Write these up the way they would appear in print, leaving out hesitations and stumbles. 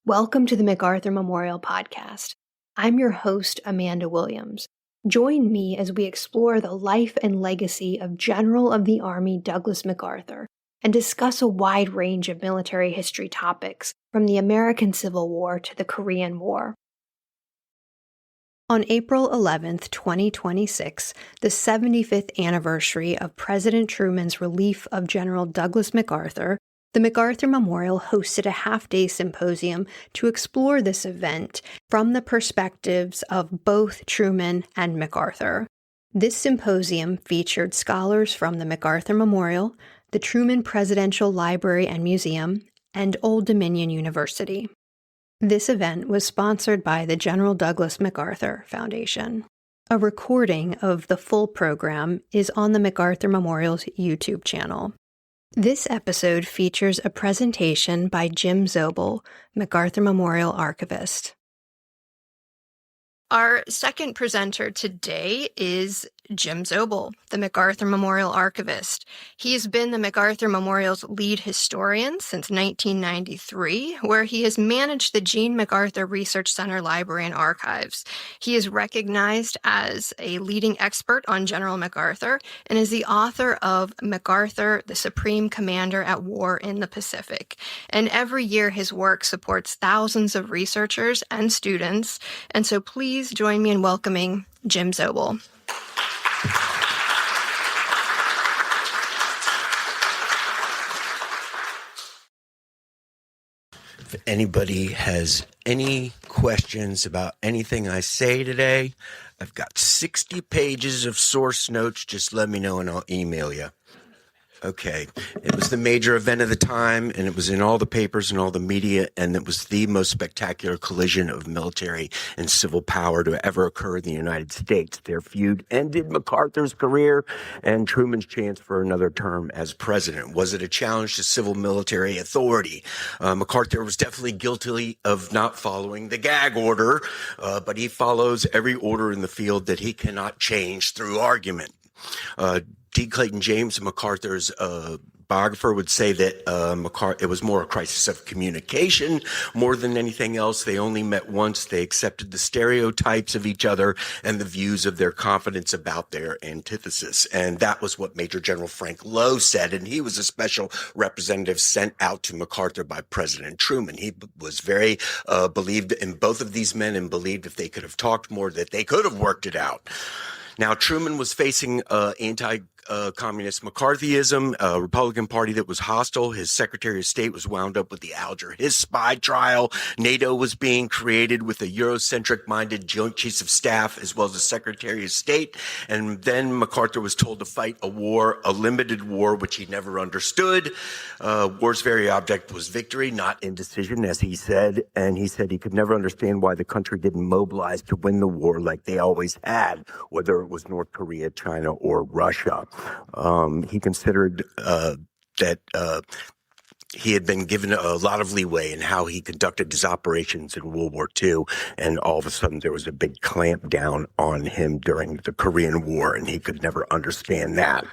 Welcome to the MacArthur Memorial Podcast. I'm your host, Amanda Williams. Join me as we explore the life and legacy of General of the Army Douglas MacArthur and discuss a wide range of military history topics from the American Civil War to the Korean War. On April 11, 2026, the 75th anniversary of President Truman's relief of General Douglas MacArthur, the MacArthur Memorial hosted a half-day symposium to explore this event from the perspectives of both Truman and MacArthur. This symposium featured scholars from the MacArthur Memorial, the Truman Presidential Library and Museum, and Old Dominion University. This event was sponsored by the General Douglas MacArthur Foundation. A recording of the full program is on the MacArthur Memorial's YouTube channel. This episode features a presentation by Jim Zobel, MacArthur Memorial Archivist. Our second presenter today is Jim Zobel, the MacArthur Memorial Archivist. He's been the MacArthur Memorial's lead historian since 1993, where he has managed the Gene MacArthur Research Center Library and Archives. He is recognized as a leading expert on General MacArthur and is the author of MacArthur, the Supreme Commander at War in the Pacific. And every year his work supports thousands of researchers and students. And so please join me in welcoming Jim Zobel. If anybody has any questions about anything I say today, I've got 60 pages of source notes. Just let me know and I'll email you. Okay. It was the major event of the time, and it was in all the papers and all the media, and it was the most spectacular collision of military and civil power to ever occur in the United States. Their feud ended MacArthur's career and Truman's chance for another term as president. Was it a challenge to civil military authority? MacArthur was definitely guilty of not following the gag order, but he follows every order in the field that he cannot change through argument. D. Clayton James, MacArthur's biographer, would say that it was more a crisis of communication more than anything else. They only met once. They accepted the stereotypes of each other and the views of their confidence about their antithesis. And that was what Major General Frank Lowe said. And he was a special representative sent out to MacArthur by President Truman. He was very believed in both of these men and believed if they could have talked more that they could have worked it out. Now, Truman was facing anti-communist McCarthyism, a Republican Party that was hostile. His Secretary of State was wound up with the Alger Hiss spy trial. NATO was being created with a Eurocentric-minded Joint Chiefs of Staff as well as a Secretary of State. And then MacArthur was told to fight a war, a limited war, which he never understood. War's very object was victory, not indecision, as he said. And he said he could never understand why the country didn't mobilize to win the war like they always had, whether it was North Korea, China, or Russia. He considered that he had been given a lot of leeway in how he conducted his operations in World War II, and all of a sudden there was a big clamp down on him during the Korean War, and he could never understand that.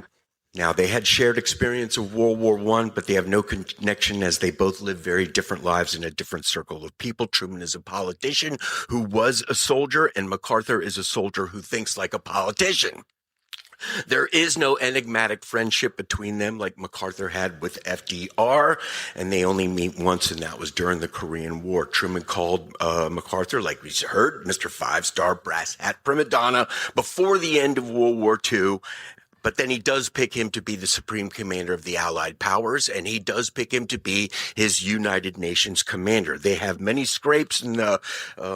Now, they had shared experience of World War I, but they have no connection as they both live very different lives in a different circle of people. Truman is a politician who was a soldier, and MacArthur is a soldier who thinks like a politician. There is no enigmatic friendship between them like MacArthur had with FDR, and they only meet once, and that was during the Korean War. Truman called MacArthur, like we heard, Mr. Five-Star Brass Hat Prima Donna before the end of World War II. But then he does pick him to be the supreme commander of the Allied powers, and he does pick him to be his United Nations commander. They have many scrapes in the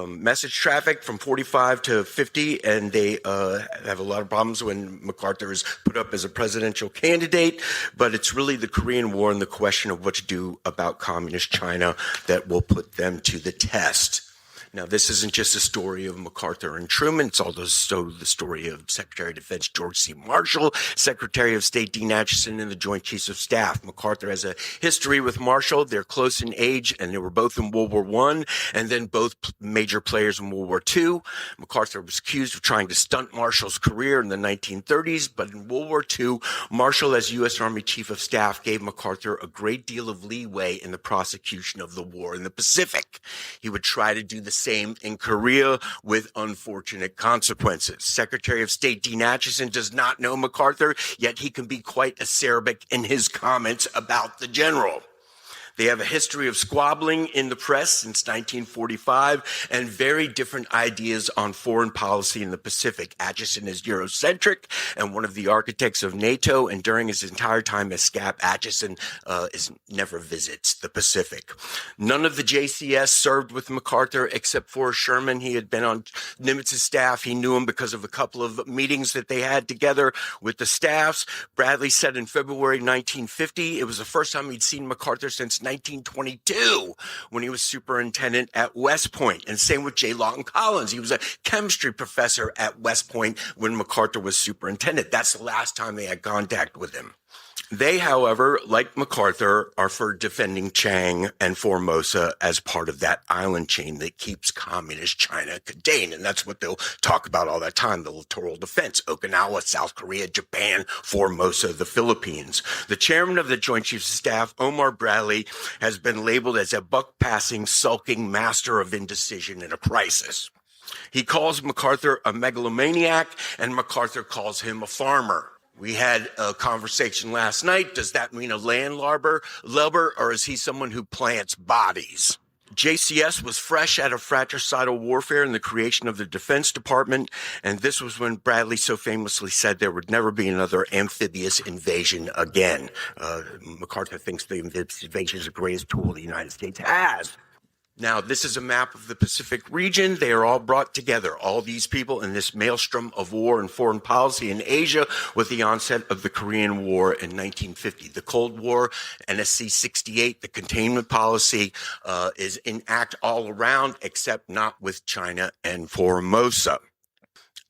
message traffic from 45 to 50, and they have a lot of problems when MacArthur is put up as a presidential candidate. But it's really the Korean War and the question of what to do about communist China that will put them to the test. Now, this isn't just a story of MacArthur and Truman. It's also the story of Secretary of Defense George C. Marshall, Secretary of State Dean Acheson, and the Joint Chiefs of Staff. MacArthur has a history with Marshall. They're close in age, and they were both in World War I, and then both major players in World War II. MacArthur was accused of trying to stunt Marshall's career in the 1930s, but in World War II, Marshall, as U.S. Army Chief of Staff, gave MacArthur a great deal of leeway in the prosecution of the war in the Pacific. He would try to do the same in Korea with unfortunate consequences. Secretary of State Dean Acheson does not know MacArthur, yet he can be quite acerbic in his comments about the general. They have a history of squabbling in the press since 1945 and very different ideas on foreign policy in the Pacific. Acheson is Eurocentric and one of the architects of NATO, and during his entire time as SCAP, Acheson never visits the Pacific. None of the JCS served with MacArthur except for Sherman. He had been on Nimitz's staff. He knew him because of a couple of meetings that they had together with the staffs. Bradley said in February 1950, it was the first time he'd seen MacArthur since 1922 when he was superintendent at West Point. And same with J. Lawton Collins. He was a chemistry professor at West Point when MacArthur was superintendent. That's the last time they had contact with him. They, however, like MacArthur, are for defending Chiang and Formosa as part of that island chain that keeps communist China contained. And that's what they'll talk about all that time, the littoral defense, Okinawa, South Korea, Japan, Formosa, the Philippines. The chairman of the Joint Chiefs of Staff, Omar Bradley, has been labeled as a buck-passing, sulking master of indecision in a crisis. He calls MacArthur a megalomaniac, and MacArthur calls him a farmer. We had a conversation last night. Does that mean a landlubber, or is he someone who plants bodies? JCS was fresh out of fratricidal warfare and the creation of the Defense Department, and this was when Bradley so famously said there would never be another amphibious invasion again. MacArthur thinks the amphibious invasion is the greatest tool the United States has. Now, this is a map of the Pacific region. They are all brought together, all these people in this maelstrom of war and foreign policy in Asia with the onset of the Korean War in 1950. The Cold War, NSC 68, the containment policy is in act all around, except not with China and Formosa.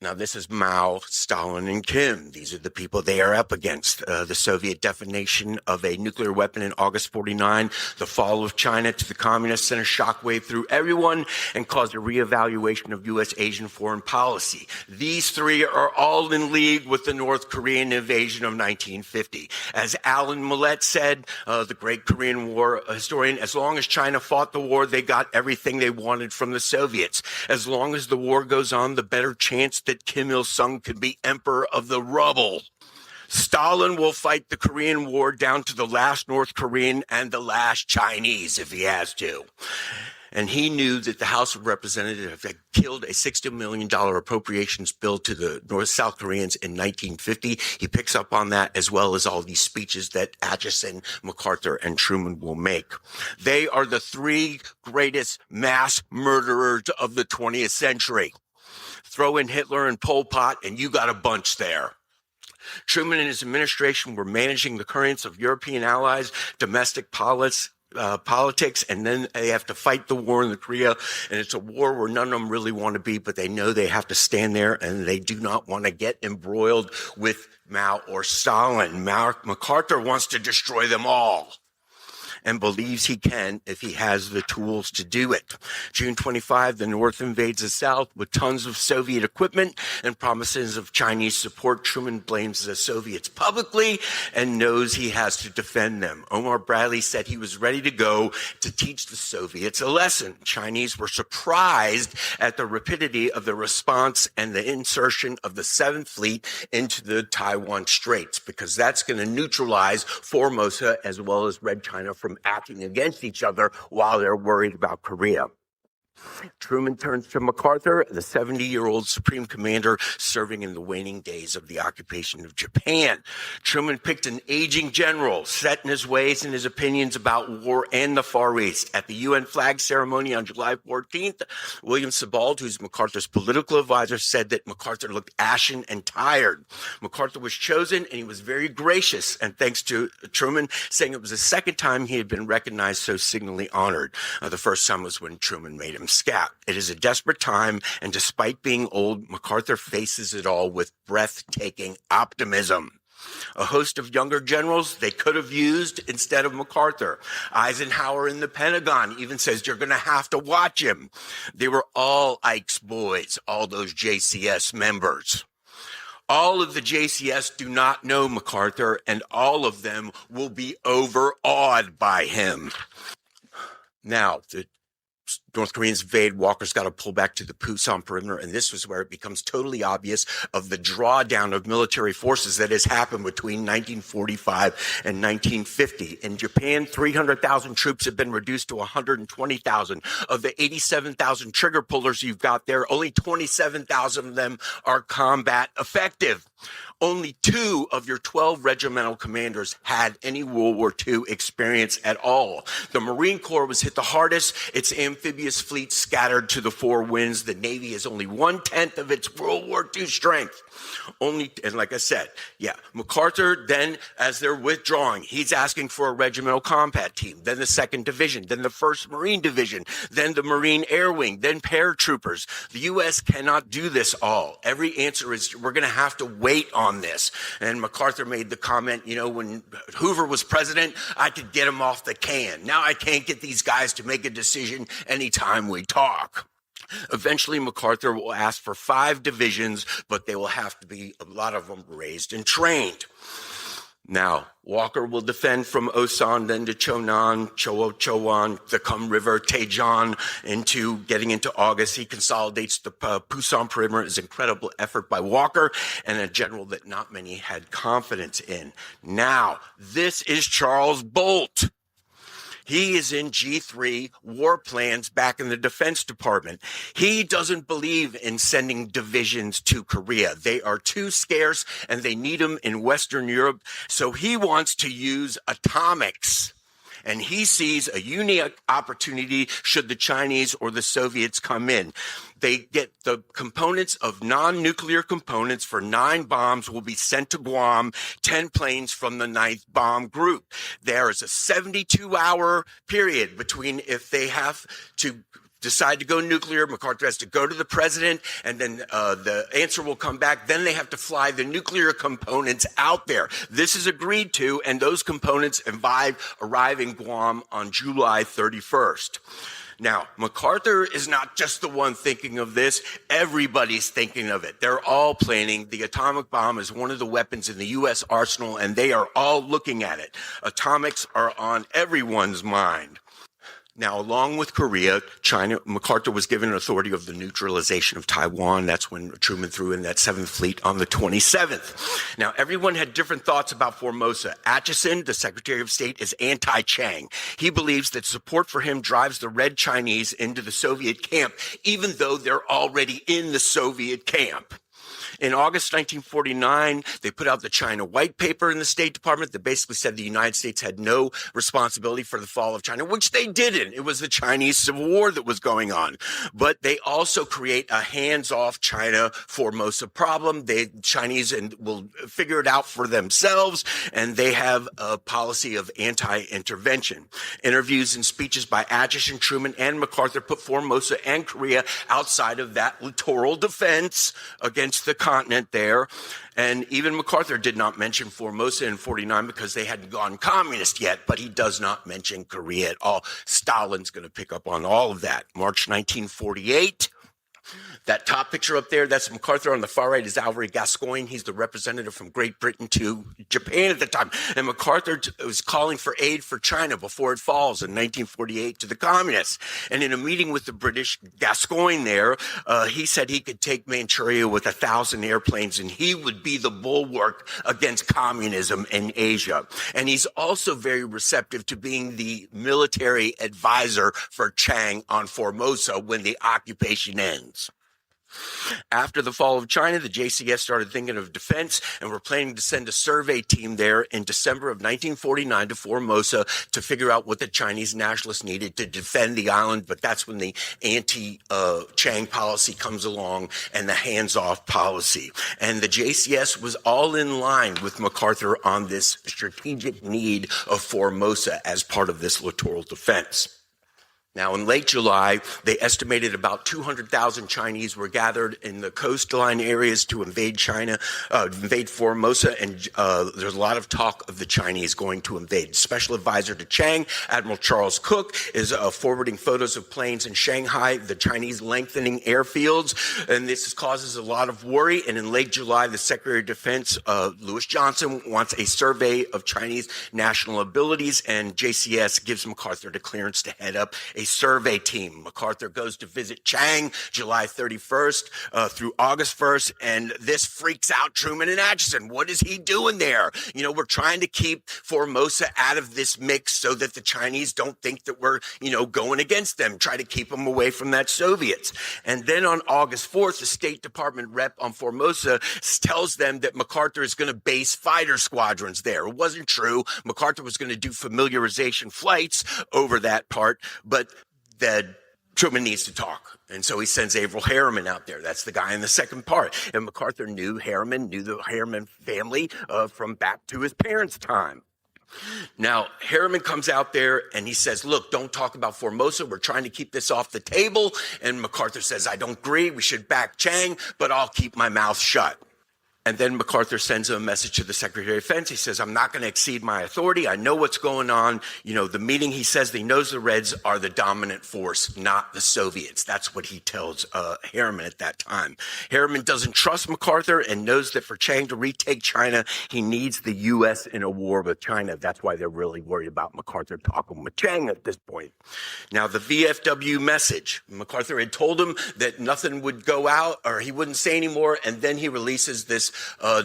Now, this is Mao, Stalin, and Kim. These are the people they are up against. The Soviet detonation of a nuclear weapon in August 49, the fall of China to the communists sent a shockwave through everyone and caused a reevaluation of U.S.-Asian foreign policy. These three are all in league with the North Korean invasion of 1950. As Alan Millett said, the great Korean War historian, as long as China fought the war, they got everything they wanted from the Soviets. As long as the war goes on, the better chance that Kim Il-sung could be emperor of the rubble. Stalin will fight the Korean War down to the last North Korean and the last Chinese if he has to. And he knew that the House of Representatives had killed a $60 million appropriations bill to the South Koreans in 1950. He picks up on that, as well as all these speeches that Acheson, MacArthur, and Truman will make. They are the three greatest mass murderers of the 20th century. Throw in Hitler and Pol Pot, and you got a bunch there. Truman and his administration were managing the currents of European allies, domestic politics, and then they have to fight the war in the Korea, and it's a war where none of them really want to be, but they know they have to stand there, and they do not want to get embroiled with Mao or Stalin. MacArthur wants to destroy them all, and believes he can if he has the tools to do it. June 25, the North invades the South with tons of Soviet equipment and promises of Chinese support. Truman blames the Soviets publicly and knows he has to defend them. Omar Bradley said he was ready to go to teach the Soviets a lesson. Chinese were surprised at the rapidity of the response and the insertion of the 7th Fleet into the Taiwan Straits, because that's going to neutralize Formosa as well as Red China from acting against each other while they're worried about Korea. Truman turns to MacArthur, the 70-year-old Supreme Commander serving in the waning days of the occupation of Japan. Truman picked an aging general, set in his ways and his opinions about war and the Far East. At the UN flag ceremony on July 14th, William Sebald, who's MacArthur's political advisor, said that MacArthur looked ashen and tired. MacArthur was chosen, and he was very gracious, and thanks to Truman, saying it was the second time he had been recognized so signally honored. The first time was when Truman made him from Scout. It is a desperate time, and despite being old, MacArthur faces it all with breathtaking optimism. A host of younger generals they could have used instead of MacArthur. Eisenhower in the Pentagon even says you're going to have to watch him. They were all Ike's boys, all those JCS members. All of the JCS do not know MacArthur, and all of them will be overawed by him. Now, the North Koreans invade. Walker's got to pull back to the Pusan perimeter, and this was where it becomes totally obvious of the drawdown of military forces that has happened between 1945 and 1950. In Japan, 300,000 troops have been reduced to 120,000. Of the 87,000 trigger pullers you've got there, only 27,000 of them are combat effective. Only 2 of your 12 regimental commanders had any World War II experience at all. The Marine Corps was hit the hardest. Its amphibious fleet scattered to the 4 winds. The Navy is only 1/10 of its World War II strength. And like I said, MacArthur then, as they're withdrawing, he's asking for a regimental combat team, then the 2nd Division, then the 1st Marine Division, then the Marine Air Wing, then paratroopers. The U.S. cannot do this all. Every answer is, we're going to have to wait on this. And MacArthur made the comment, when Hoover was president, I could get him off the can. Now I can't get these guys to make a decision anytime we talk. Eventually, MacArthur will ask for 5 divisions, but they will have to be, a lot of them, raised and trained. Now, Walker will defend from Osan, then to Chonan, Chowan, the Kum River, Taejon, getting into August. He consolidates the Pusan perimeter. It's an incredible effort by Walker and a general that not many had confidence in. Now, this is Charles Bolt. He is in G3 war plans back in the Defense Department. He doesn't believe in sending divisions to Korea. They are too scarce and they need them in Western Europe. So he wants to use atomics. And he sees a unique opportunity should the Chinese or the Soviets come in. They get the components of non-nuclear components for 9 bombs will be sent to Guam, 10 planes from the 9th Bomb Group. There is a 72-hour period between if they have to decide to go nuclear, MacArthur has to go to the president, and then the answer will come back. Then they have to fly the nuclear components out there. This is agreed to, and those components arrive in Guam on July 31st. Now, MacArthur is not just the one thinking of this. Everybody's thinking of it. They're all planning. The atomic bomb is one of the weapons in the U.S. arsenal, and they are all looking at it. Atomics are on everyone's mind. Now, along with Korea, MacArthur was given authority of the neutralization of Taiwan. That's when Truman threw in that 7th Fleet on the 27th. Now, everyone had different thoughts about Formosa. Atchison, the Secretary of State, is anti-Chiang. He believes that support for him drives the Red Chinese into the Soviet camp, even though they're already in the Soviet camp. In August 1949, they put out the China White Paper in the State Department that basically said the United States had no responsibility for the fall of China, which they didn't. It was the Chinese Civil War that was going on. But they also create a hands-off China Formosa problem. The Chinese will figure it out for themselves, and they have a policy of anti-intervention. Interviews and speeches by Atchison, Truman, and MacArthur put Formosa and Korea outside of that littoral defense against the continent there. And even MacArthur did not mention Formosa in 49 because they hadn't gone communist yet, but he does not mention Korea at all. Stalin's going to pick up on all of that. March 1948. That top picture up there, that's MacArthur. On the far right is Alvary Gascoigne. He's the representative from Great Britain to Japan at the time. And MacArthur was calling for aid for China before it falls in 1948 to the communists. And in a meeting with the British, Gascoigne there, he said he could take Manchuria with 1,000 airplanes and he would be the bulwark against communism in Asia. And he's also very receptive to being the military advisor for Chiang on Formosa when the occupation ends. After the fall of China, the JCS started thinking of defense and were planning to send a survey team there in December of 1949 to Formosa to figure out what the Chinese nationalists needed to defend the island. But that's when the anti-Chiang policy comes along and the hands-off policy. And the JCS was all in line with MacArthur on this strategic need of Formosa as part of this littoral defense. Now, in late July, they estimated about 200,000 Chinese were gathered in the coastline areas to invade Formosa, and there's a lot of talk of the Chinese going to invade. Special advisor to Chiang, Admiral Charles Cook, is forwarding photos of planes in Shanghai, the Chinese lengthening airfields, and this causes a lot of worry. And in late July, the Secretary of Defense, Louis Johnson, wants a survey of Chinese national abilities, and JCS gives MacArthur the clearance to head up a survey team. MacArthur goes to visit Chiang July 31st through August 1st, and this freaks out Truman and Atchison. What is he doing there? You know, we're trying to keep Formosa out of this mix so that the Chinese don't think that we're, going against them. Try to keep them away from that Soviets. And then on August 4th, the State Department rep on Formosa tells them that MacArthur is going to base fighter squadrons there. It wasn't true. MacArthur was going to do familiarization flights over that part, but that Truman needs to talk. And so he sends Averell Harriman out there. That's the guy in the second part. And MacArthur knew the Harriman family from back to his parents' time. Now, Harriman comes out there and he says, look, don't talk about Formosa. We're trying to keep this off the table. And MacArthur says, I don't agree. We should back Chiang, but I'll keep my mouth shut. And then MacArthur sends a message to the Secretary of Defense. He says, I'm not going to exceed my authority. I know what's going on. The meeting, he says, he knows the Reds are the dominant force, not the Soviets. That's what he tells Harriman at that time. Harriman doesn't trust MacArthur and knows that for Chiang to retake China, he needs the U.S. in a war with China. That's why they're really worried about MacArthur talking with Chiang at this point. Now, the VFW message. MacArthur had told him that nothing would go out or he wouldn't say anymore, and then he releases this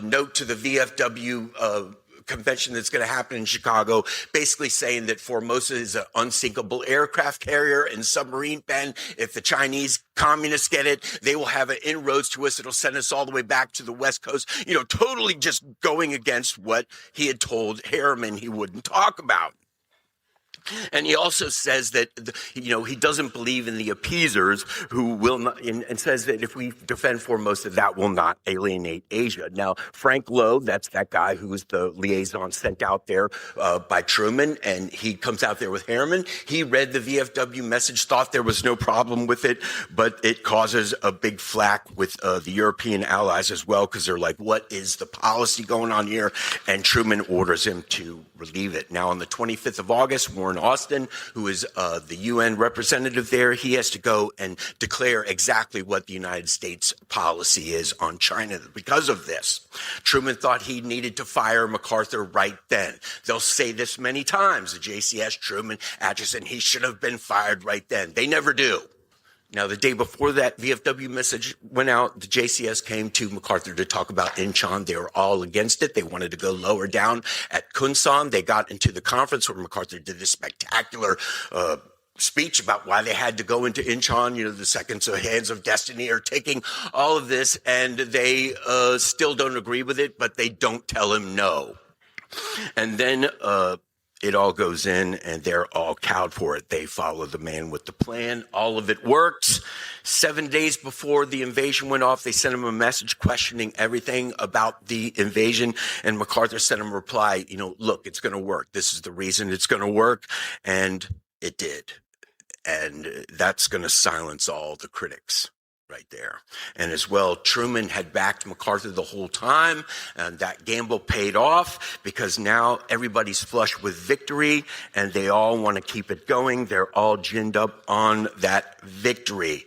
note to the VFW convention that's going to happen in Chicago, basically saying that Formosa is an unsinkable aircraft carrier and submarine pen. If the Chinese communists get it, they will have an inroads to us. It'll send us all the way back to the West Coast, totally just going against what he had told Harriman he wouldn't talk about. And he also says that, he doesn't believe in the appeasers who will not, and says that if we defend Formosa, that will not alienate Asia. Now, Frank Lowe, that's that guy who was the liaison sent out there by Truman, and he comes out there with Harriman. He read the VFW message, thought there was no problem with it, but it causes a big flack with the European allies as well, because they're like, what is the policy going on here? And Truman orders him to relieve it. Now, on the 25th of August, Warren Austin, who is the UN representative there, he has to go and declare exactly what the United States policy is on China because of this. Truman thought he needed to fire MacArthur right then. They'll say this many times, the JCS, Truman, Atchison, he should have been fired right then. They never do. Now, the day before that VFW message went out, the JCS came to MacArthur to talk about Incheon. They were all against it. They wanted to go lower down at Kunsan. They got into the conference where MacArthur did this spectacular speech about why they had to go into Incheon. The seconds of hands of destiny are taking all of this, and they still don't agree with it, but they don't tell him no. And then it all goes in, and they're all cowed for it. They follow the man with the plan. All of it works. 7 days before the invasion went off, they sent him a message questioning everything about the invasion, and MacArthur sent him a reply, look, it's going to work. This is the reason it's going to work, and it did. And that's going to silence all the critics. Right there. And as well, Truman had backed MacArthur the whole time, and that gamble paid off because now everybody's flush with victory and they all want to keep it going. They're all ginned up on that victory.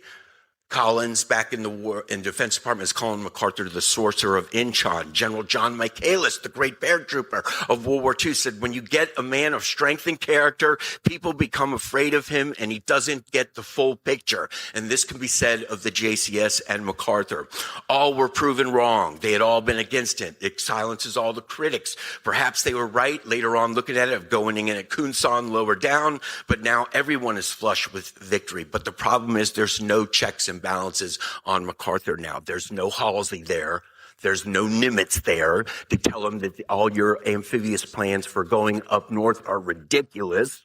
Collins, back in the Defense Department, is calling MacArthur the sorcerer of Incheon. General John Michaelis, the great paratrooper of World War II, said, when you get a man of strength and character, people become afraid of him, and he doesn't get the full picture. And this can be said of the JCS and MacArthur. All were proven wrong. They had all been against it. It silences all the critics. Perhaps they were right later on looking at it, of going in at Kunsan lower down, but now everyone is flush with victory. But the problem is there's no checks and balances on MacArthur now. There's no Halsey there. There's no Nimitz there to tell him that all your amphibious plans for going up north are ridiculous.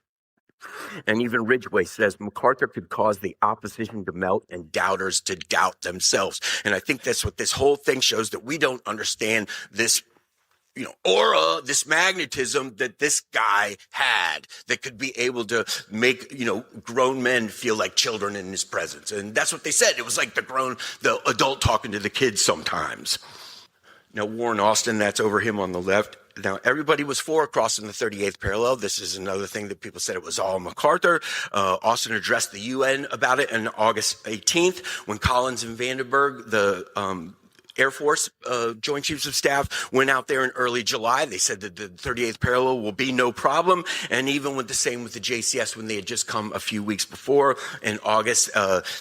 And even Ridgway says MacArthur could cause the opposition to melt and doubters to doubt themselves. And I think that's what this whole thing shows, that we don't understand this aura, this magnetism that this guy had that could be able to make, grown men feel like children in his presence. And that's what they said. It was like the adult talking to the kids sometimes. Now, Warren Austin, that's over him on the left. Now, everybody was for crossing the 38th parallel. This is another thing that people said it was all MacArthur. Austin addressed the UN about it on August 18th when Collins and Vandenberg, the Air Force Joint Chiefs of Staff, went out there in early July. They said that the 38th parallel will be no problem. And even with the same with the JCS when they had just come a few weeks before in August,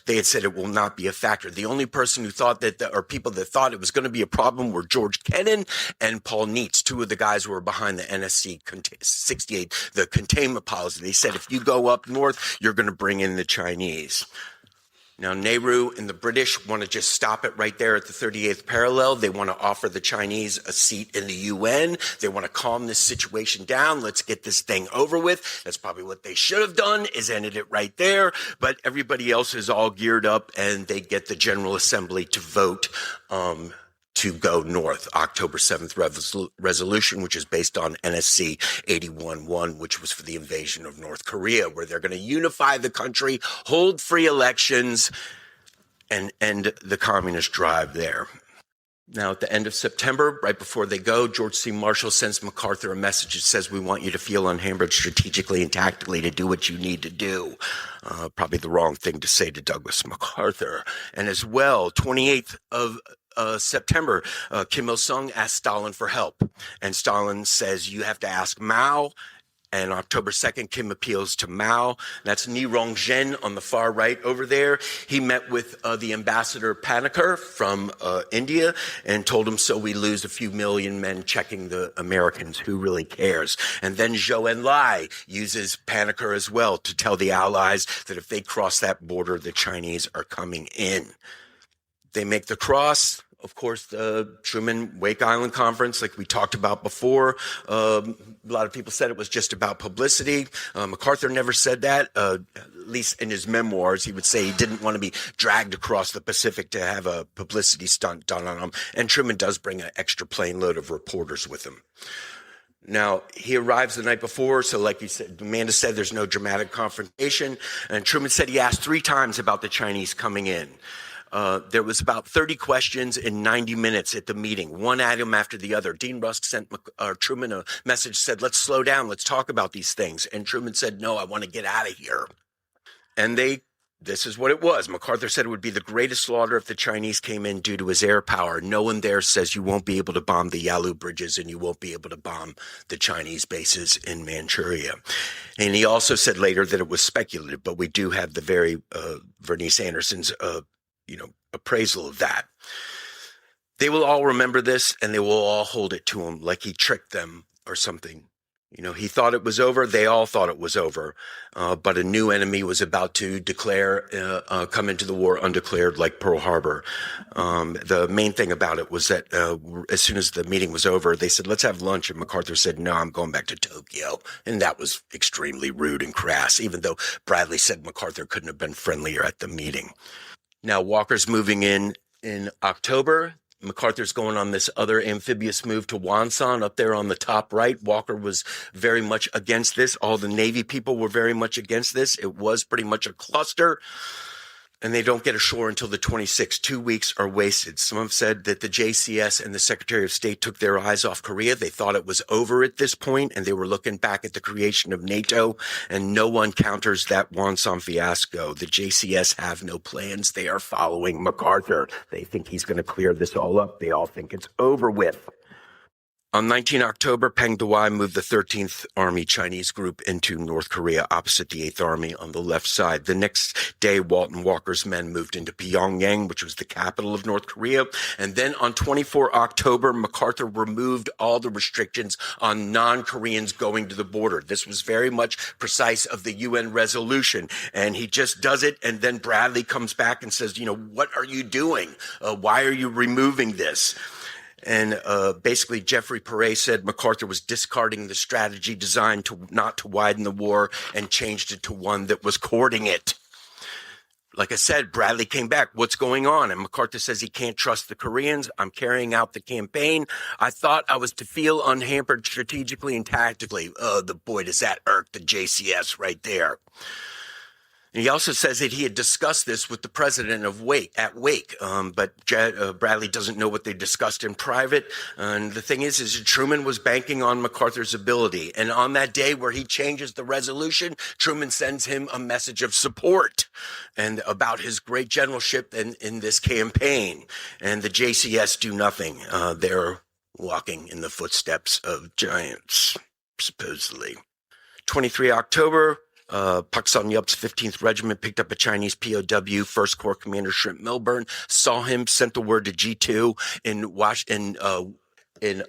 they had said it will not be a factor. The only person who thought that, or people that thought it was going to be a problem were George Kennan and Paul Neitz, two of the guys who were behind the NSC 68, the containment policy. They said if you go up north, you're going to bring in the Chinese. Now, Nehru and the British want to just stop it right there at the 38th parallel. They want to offer the Chinese a seat in the UN. They want to calm this situation down. Let's get this thing over with. That's probably what they should have done, is ended it right there. But everybody else is all geared up, and they get the General Assembly to vote to go north. October 7th resolution, which is based on NSC 81-1, which was for the invasion of North Korea, where they're going to unify the country, hold free elections, and end the communist drive there. Now, at the end of September, right before they go, George C. Marshall sends MacArthur a message that says, we want you to feel unhampered strategically and tactically to do what you need to do. Probably the wrong thing to say to Douglas MacArthur. And as well, 28th of September, Kim Il-sung asked Stalin for help. And Stalin says, you have to ask Mao. And October 2nd, Kim appeals to Mao. That's Ni Rongzhen on the far right over there. He met with the ambassador Panikkar from India and told him, so we lose a few million men checking the Americans. Who really cares? And then Zhou Enlai uses Panikkar as well to tell the Allies that if they cross that border, the Chinese are coming in. They make the cross. Of course, the Truman Wake Island Conference, like we talked about before, a lot of people said it was just about publicity. MacArthur never said that, at least in his memoirs. He would say he didn't want to be dragged across the Pacific to have a publicity stunt done on him. And Truman does bring an extra plane load of reporters with him. Now, he arrives the night before, so like you said, Amanda said, there's no dramatic confrontation. And Truman said he asked 3 times about the Chinese coming in. There was about 30 questions in 90 minutes at the meeting, one item after the other. Dean Rusk sent Truman a message, said, let's slow down, let's talk about these things. And Truman said, no, I want to get out of here. And this is what it was. MacArthur said it would be the greatest slaughter if the Chinese came in due to his air power. No one there says you won't be able to bomb the Yalu bridges and you won't be able to bomb the Chinese bases in Manchuria. And he also said later that it was speculative, but we do have the very Vernice Anderson's appraisal of that. They will all remember this and they will all hold it to him like he tricked them or something. He thought it was over. They all thought it was over. But a new enemy was about to come into the war undeclared, like Pearl Harbor. The main thing about it was that as soon as the meeting was over, they said, let's have lunch. And MacArthur said, no, I'm going back to Tokyo. And that was extremely rude and crass, even though Bradley said MacArthur couldn't have been friendlier at the meeting. Now, Walker's moving in October. MacArthur's going on this other amphibious move to Wonsan up there on the top right. Walker was very much against this. All the Navy people were very much against this. It was pretty much a cluster. And they don't get ashore until the 26th. 2 weeks are wasted. Some have said that the JCS and the Secretary of State took their eyes off Korea. They thought it was over at this point, and they were looking back at the creation of NATO, and no one counters that Wonsan fiasco. The JCS have no plans. They are following MacArthur. They think he's going to clear this all up. They all think it's over with. On 19 October, Peng Dehuai moved the 13th Army Chinese group into North Korea opposite the 8th Army on the left side. The next day, Walton Walker's men moved into Pyongyang, which was the capital of North Korea. And then on 24 October, MacArthur removed all the restrictions on non-Koreans going to the border. This was very much precise of the UN resolution. And he just does it. And then Bradley comes back and says, what are you doing? Why are you removing this? And basically, Jeffrey Perret said MacArthur was discarding the strategy designed not to widen the war and changed it to one that was courting it. like I said, Bradley came back. What's going on? And MacArthur says he can't trust the Koreans. I'm carrying out the campaign. I thought I was to feel unhampered strategically and tactically. Oh, boy, does that irk the JCS right there. And he also says that he had discussed this with the president of Wake, but Bradley doesn't know what they discussed in private. And the thing is Truman was banking on MacArthur's ability. And on that day where he changes the resolution, Truman sends him a message of support and about his great generalship in this campaign. And the JCS do nothing. They're walking in the footsteps of giants, supposedly. 23 October. Pak Sun-yup's 15th Regiment picked up a Chinese POW, 1st Corps Commander Shrimp Milburn, saw him, sent the word to G2 in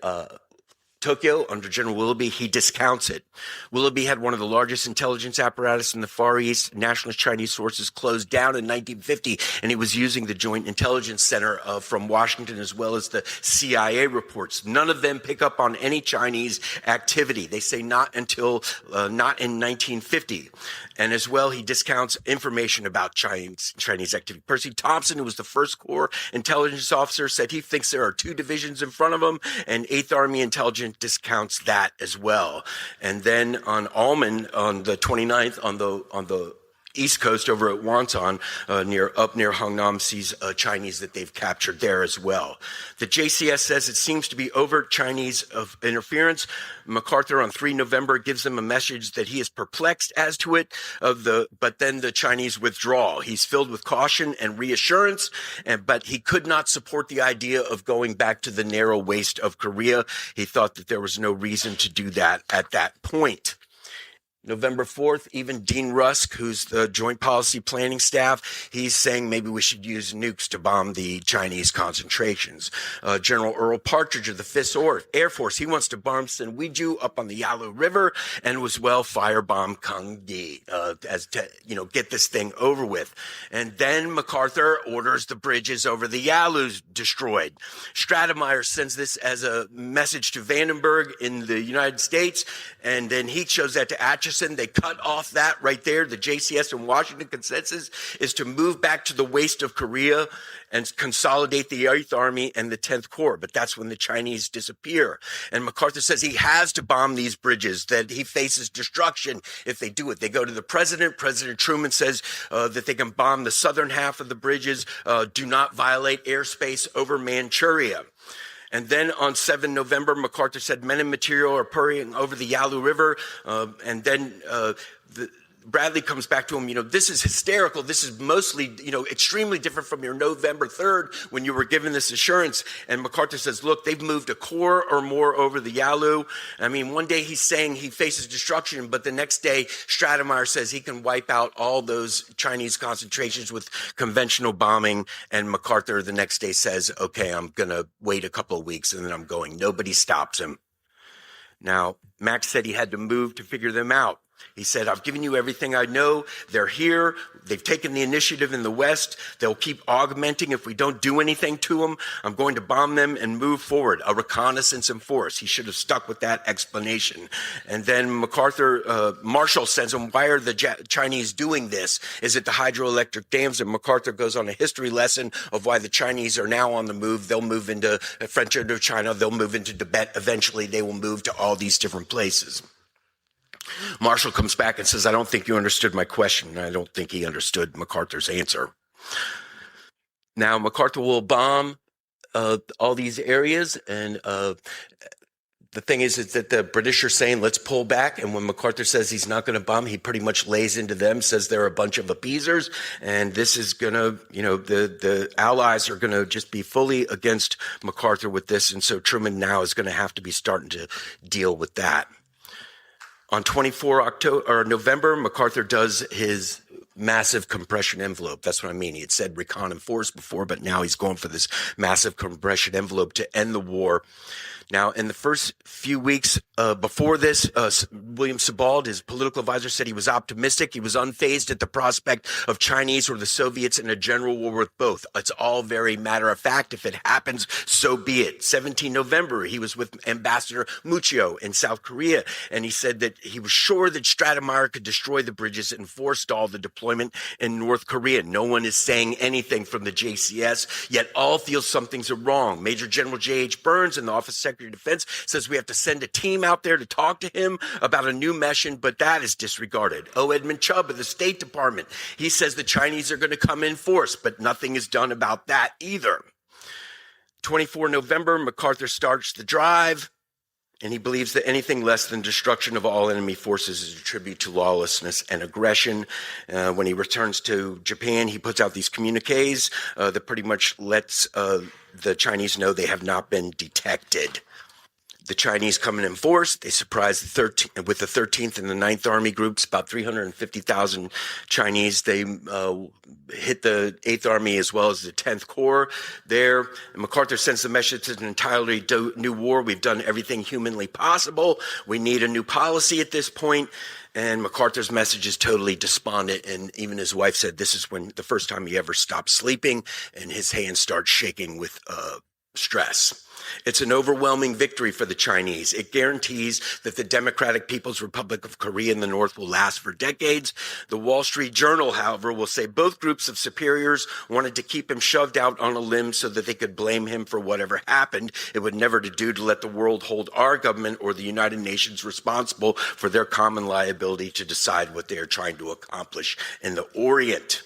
Tokyo under General Willoughby. He discounts it. Willoughby had one of the largest intelligence apparatus in the Far East. Nationalist Chinese sources closed down in 1950, and he was using the Joint Intelligence Center from Washington as well as the CIA reports. None of them pick up on any Chinese activity. They say not in 1950. And as well, he discounts information about Chinese activity. Percy Thompson, who was the 1st Corps intelligence officer, said he thinks there are 2 divisions in front of him, and 8th Army intelligence discounts that as well. And then on Alman, on the 29th, on the East Coast over at Wonton, near Hungnam, sees Chinese that they've captured there as well. The JCS says it seems to be overt Chinese interference. MacArthur on 3 November gives them a message that he is perplexed as to it, but then the Chinese withdraw. He's filled with caution and reassurance, but he could not support the idea of going back to the narrow waist of Korea. He thought that there was no reason to do that at that point. November 4th, even Dean Rusk, who's the Joint Policy Planning Staff, he's saying maybe we should use nukes to bomb the Chinese concentrations. General Earl Partridge of the 5th Air Force, he wants to bomb Senwiju up on the Yalu River and as well firebomb Kangdi as to, get this thing over with. And then MacArthur orders the bridges over the Yalu destroyed. Stratemeyer sends this as a message to Vandenberg in the United States, and then he shows that to Atchison. They cut off that right there. The JCS and Washington consensus is to move back to the waist of Korea and consolidate the 8th Army and the 10th Corps. But that's when the Chinese disappear. And MacArthur says he has to bomb these bridges, that he faces destruction if they do it. They go to the president. President Truman says that they can bomb the southern half of the bridges, do not violate airspace over Manchuria. And then on 7 November, MacArthur said men and material are hurrying over the Yalu River. And then Bradley comes back to him, this is hysterical. This is mostly, extremely different from your November 3rd when you were given this assurance. And MacArthur says, look, they've moved a corps or more over the Yalu. I mean, one day he's saying he faces destruction, but the next day Stratemeyer says he can wipe out all those Chinese concentrations with conventional bombing. And MacArthur the next day says, okay, I'm going to wait a couple of weeks and then I'm going. Nobody stops him. Now, Max said he had to move to figure them out. He said, I've given you everything I know. They're here. They've taken the initiative in the West. They'll keep augmenting if we don't do anything to them. I'm going to bomb them and move forward. A reconnaissance in force. He should have stuck with that explanation. And then Marshall sends him, why are the Chinese doing this? Is it the hydroelectric dams? And MacArthur goes on a history lesson of why the Chinese are now on the move. They'll move into French Indochina. They'll move into Tibet. Eventually, they will move to all these different places. Marshall comes back and says, I don't think you understood my question. And I don't think he understood MacArthur's answer. Now, MacArthur will bomb all these areas. And the thing is that the British are saying, let's pull back. And when MacArthur says he's not going to bomb, he pretty much lays into them, says they're a bunch of appeasers. And this is going to, the Allies are going to just be fully against MacArthur with this. And so Truman now is going to have to be starting to deal with that. On 24 November, MacArthur does his massive compression envelope. That's what I mean. He had said recon and force before, but now he's going for this massive compression envelope to end the war. Now, in the first few weeks before this, William Sebald, his political advisor, said he was optimistic. He was unfazed at the prospect of Chinese or the Soviets in a general war with both. It's all very matter of fact. If it happens, so be it. 17 November, he was with Ambassador Muccio in South Korea, and he said that he was sure that Stratemeyer could destroy the bridges and forestall the deployment deployment in North Korea. No one is saying anything from the JCS, yet all feel something's wrong. Major General J.H. Burns in the Office of Secretary of Defense says we have to send a team out there to talk to him about a new mission, but that is disregarded. O. Edmund Chubb of the State Department, he says the Chinese are going to come in force, but nothing is done about that either. 24 November, MacArthur starts the drive, and he believes that anything less than destruction of all enemy forces is a tribute to lawlessness and aggression. When he returns to Japan, he puts out these communiques that pretty much lets the Chinese know they have not been detected. The Chinese come in force. They surprise with the 13th and the 9th Army groups, about 350,000 Chinese. They hit the 8th Army as well as the 10th Corps there. And MacArthur sends the message it's an entirely new war. We've done everything humanly possible. We need a new policy at this point. And MacArthur's message is totally despondent. And even his wife said this is when the first time he ever stopped sleeping and his hands start shaking with stress. It's an overwhelming victory for the Chinese. It guarantees that the Democratic People's Republic of Korea in the North will last for decades. The Wall Street Journal, however, will say both groups of superiors wanted to keep him shoved out on a limb so that they could blame him for whatever happened. It would never do to let the world hold our government or the United Nations responsible for their common liability to decide what they are trying to accomplish in the Orient.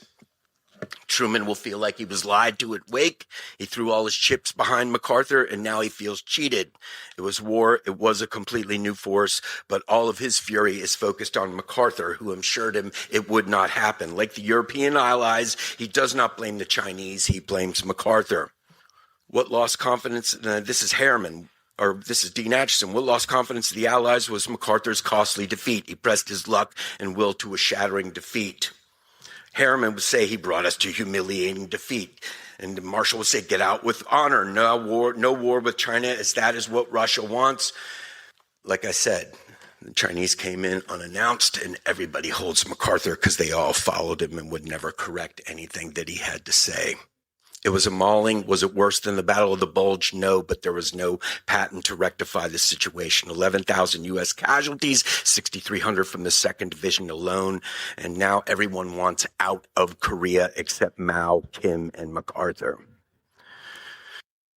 Truman will feel like he was lied to at Wake. He threw all his chips behind MacArthur, and now he feels cheated. It was war. It was a completely new force, but all of his fury is focused on MacArthur, who assured him it would not happen. Like the European allies, he does not blame the Chinese. He blames MacArthur. What lost confidence? This is Harriman. Or this is Dean Acheson. What lost confidence of the Allies was MacArthur's costly defeat. He pressed his luck and will to a shattering defeat. Harriman would say he brought us to humiliating defeat. And Marshall would say, get out with honor. No war with China, as that is what Russia wants. Like I said, the Chinese came in unannounced, and everybody holds MacArthur because they all followed him and would never correct anything that he had to say. It was a mauling. Was it worse than the Battle of the Bulge? No, but there was no patent to rectify the situation. 11,000 U.S. casualties, 6,300 from the 2nd Division alone. And now everyone wants out of Korea except Mao, Kim, and MacArthur.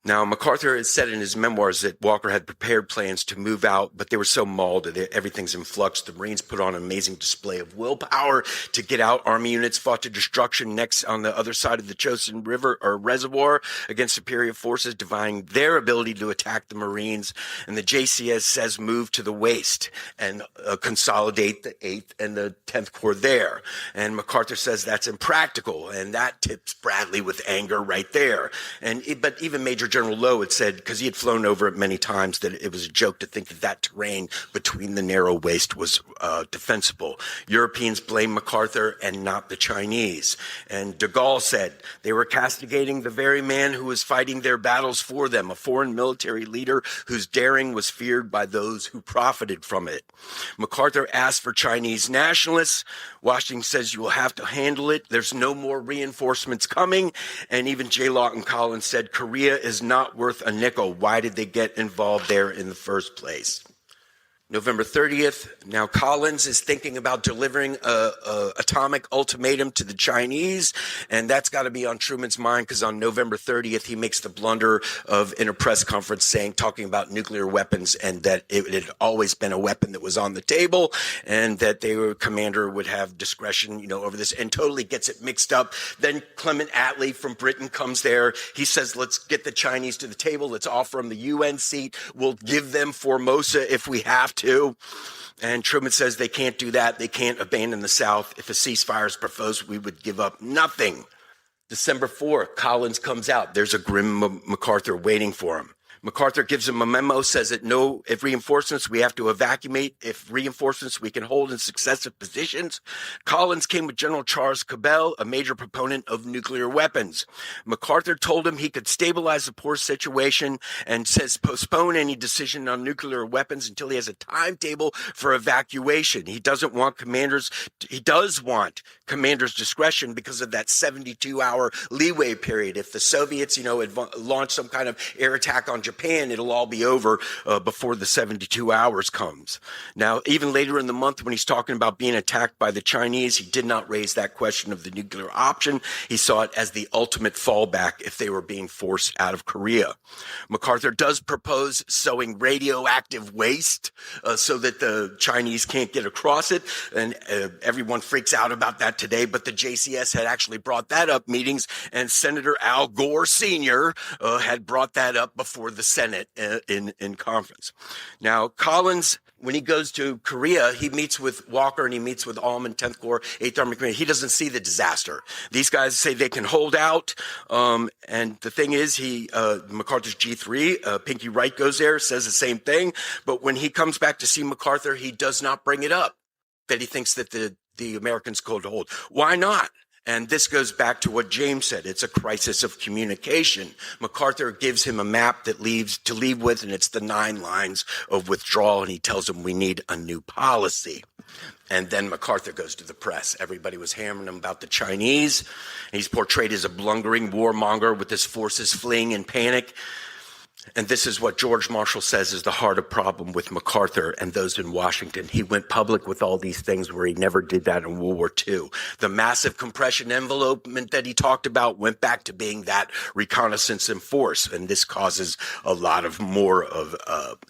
Now, MacArthur has said in his memoirs that Walker had prepared plans to move out, but they were so mauled that everything's in flux. The Marines put on an amazing display of willpower to get out. Army units fought to destruction next on the other side of the Chosin River or reservoir against superior forces, defying their ability to attack the Marines. And the JCS says move to the waist and consolidate the 8th and the 10th Corps there. And MacArthur says that's impractical, and that tips Bradley with anger right there. But even Major General Lowe had said, because he had flown over it many times, that it was a joke to think that that terrain between the narrow waist was defensible. Europeans blame MacArthur and not the Chinese. And de Gaulle said they were castigating the very man who was fighting their battles for them, a foreign military leader whose daring was feared by those who profited from it. MacArthur asked for Chinese nationalists. Washington says you will have to handle it. There's no more reinforcements coming. And even J. Lawton Collins said Korea is not worth a nickel. Why did they get involved there in the first place? November 30th, now Collins is thinking about delivering a atomic ultimatum to the Chinese, and that's got to be on Truman's mind because on November 30th, he makes the blunder of in a press conference talking about nuclear weapons and that it had always been a weapon that was on the table and that commander would have discretion, over this, and totally gets it mixed up. Then Clement Attlee from Britain comes there. He says, let's get the Chinese to the table. Let's offer them the UN seat. We'll give them Formosa if we have to. And Truman says they can't do that. They can't abandon the South. If a ceasefire is proposed, we would give up nothing. December 4th, Collins comes out. There's a grim MacArthur waiting for him. MacArthur gives him a memo, says that if reinforcements, we have to evacuate. If reinforcements, we can hold in successive positions. Collins came with General Charles Cabell, a major proponent of nuclear weapons. MacArthur told him he could stabilize the poor situation and says postpone any decision on nuclear weapons until he has a timetable for evacuation. He does want commanders' discretion because of that 72-hour leeway period. If the Soviets, had launched some kind of air attack on Japan, Japan, it'll all be over before the 72 hours comes. Now, even later in the month when he's talking about being attacked by the Chinese, he did not raise that question of the nuclear option. He saw it as the ultimate fallback if they were being forced out of Korea. MacArthur does propose sowing radioactive waste so that the Chinese can't get across it, and everyone freaks out about that today, but the JCS had actually brought that up meetings, and Senator Al Gore Sr. Had brought that up before the Senate in conference. Now, Collins, when he goes to Korea, he meets with Walker and he meets with Allman, 10th Corps, 8th Army Command. He doesn't see the disaster. These guys say they can hold out, and the thing is, MacArthur's G3, Pinky Wright goes there, says the same thing, but when he comes back to see MacArthur, he does not bring it up, that he thinks that the Americans could hold. Why not? And this goes back to what James said. It's a crisis of communication. MacArthur gives him a map to leave with, and it's the 9 lines of withdrawal, and he tells him we need a new policy. And then MacArthur goes to the press. Everybody was hammering him about the Chinese. He's portrayed as a blundering warmonger with his forces fleeing in panic. And this is what George Marshall says is the heart of problem with MacArthur and those in Washington. He went public with all these things where he never did that in World War II. The massive compression envelopment that he talked about went back to being that reconnaissance in force. And this causes a lot of more of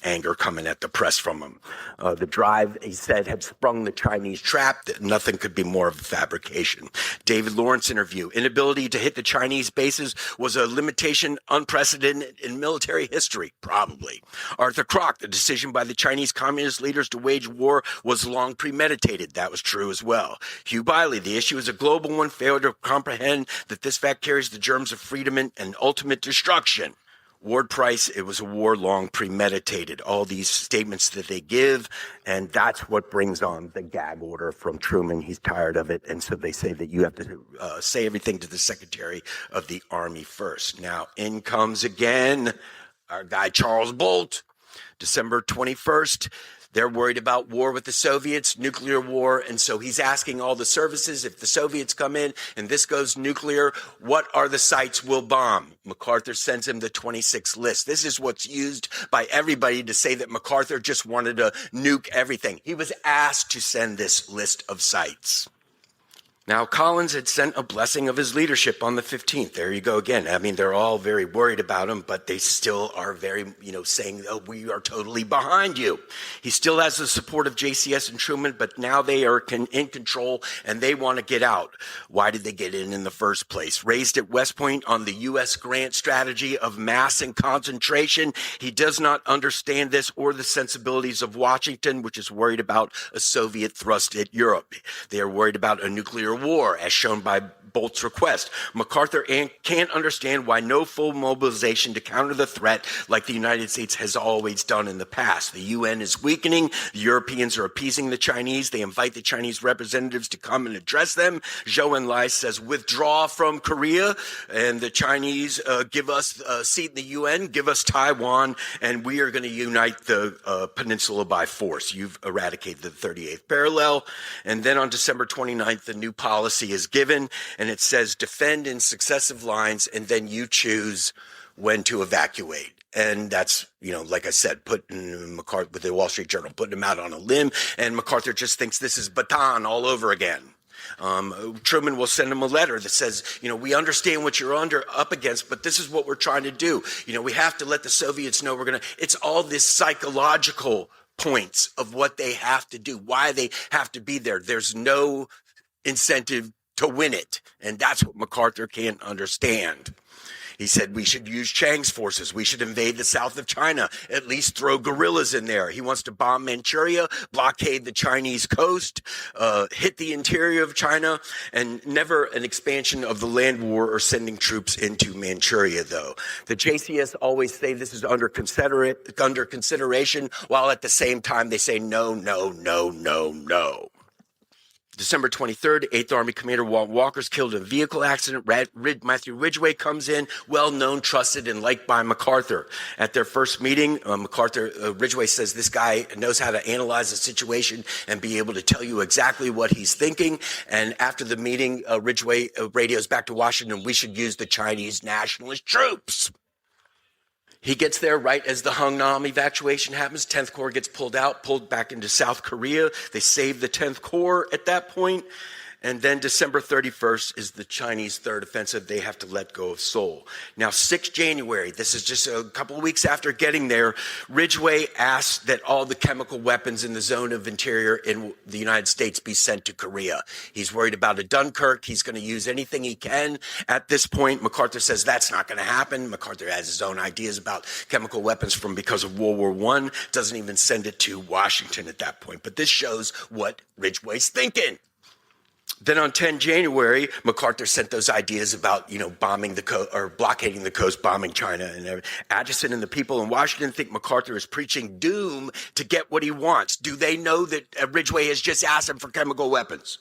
anger coming at the press from him. The drive, he said, had sprung the Chinese trap. That nothing could be more of a fabrication. David Lawrence interview. Inability to hit the Chinese bases was a limitation unprecedented in military history, probably. Arthur Kroc, the decision by the Chinese communist leaders to wage war was long premeditated. That was true as well. Hugh Biley, the issue is a global one, failed to comprehend that this fact carries the germs of freedom and ultimate destruction. Ward Price, it was a war long premeditated. All these statements that they give, and that's what brings on the gag order from Truman. He's tired of it, and so they say that you have to say everything to the Secretary of the Army first. Now, in comes again our guy Charles Bolt, December 21st. They're worried about war with the Soviets, nuclear war, and so he's asking all the services, if the Soviets come in and this goes nuclear, what are the sites we'll bomb? MacArthur sends him the 26 list. This is what's used by everybody to say that MacArthur just wanted to nuke everything. He was asked to send this list of sites. Now, Collins had sent a blessing of his leadership on the 15th. There you go again. I mean, they're all very worried about him, but they still are very, saying, oh, we are totally behind you. He still has the support of JCS and Truman, but now they are in control and they want to get out. Why did they get in the first place? Raised at West Point on the U.S. grant strategy of mass and concentration. He does not understand this or the sensibilities of Washington, which is worried about a Soviet thrust at Europe. They are worried about a nuclear war, as shown by Bolt's request. MacArthur can't understand why no full mobilization to counter the threat like the United States has always done in the past. The UN is weakening. The Europeans are appeasing the Chinese. They invite the Chinese representatives to come and address them. Zhou Enlai says, withdraw from Korea, and the Chinese give us a seat in the UN, give us Taiwan, and we are going to unite the peninsula by force. You've eradicated the 38th parallel. And then on December 29th, the new policy is given, and it says defend in successive lines, and then you choose when to evacuate. And that's, like I said, putting MacArthur with the Wall Street Journal, putting him out on a limb, and MacArthur just thinks this is Bataan all over again. Truman will send him a letter that says, we understand what you're up against, but this is what we're trying to do. We have to let the Soviets know it's all this psychological points of what they have to do, why they have to be there. There's no incentive to win it. And that's what MacArthur can't understand. He said we should use Chiang's forces. We should invade the south of China, at least throw guerrillas in there. He wants to bomb Manchuria, blockade the Chinese coast, hit the interior of China, and never an expansion of the land war or sending troops into Manchuria, though. The JCS always say this is under consideration, while at the same time they say no, no, no, no, no. December 23rd, 8th Army Commander Walt Walker's killed in a vehicle accident. Matthew Ridgway comes in, well-known, trusted, and liked by MacArthur. At their first meeting, Ridgway says this guy knows how to analyze the situation and be able to tell you exactly what he's thinking. And after the meeting, Ridgway radios back to Washington, we should use the Chinese nationalist troops. He gets there right as the Hungnam evacuation happens. 10th Corps gets pulled back into South Korea. They save the 10th Corps at that point. And then December 31st is the Chinese third offensive. They have to let go of Seoul. Now, 6 January, this is just a couple of weeks after getting there, Ridgway asked that all the chemical weapons in the zone of interior in the United States be sent to Korea. He's worried about a Dunkirk. He's going to use anything he can. At this point, MacArthur says that's not going to happen. MacArthur has his own ideas about chemical weapons from because of World War I. Doesn't even send it to Washington at that point. But this shows what Ridgway's thinking. Then on 10 January, MacArthur sent those ideas about, bombing the coast or blockading the coast, bombing China and everything. Addison and the people in Washington think MacArthur is preaching doom to get what he wants. Do they know that Ridgway has just asked him for chemical weapons?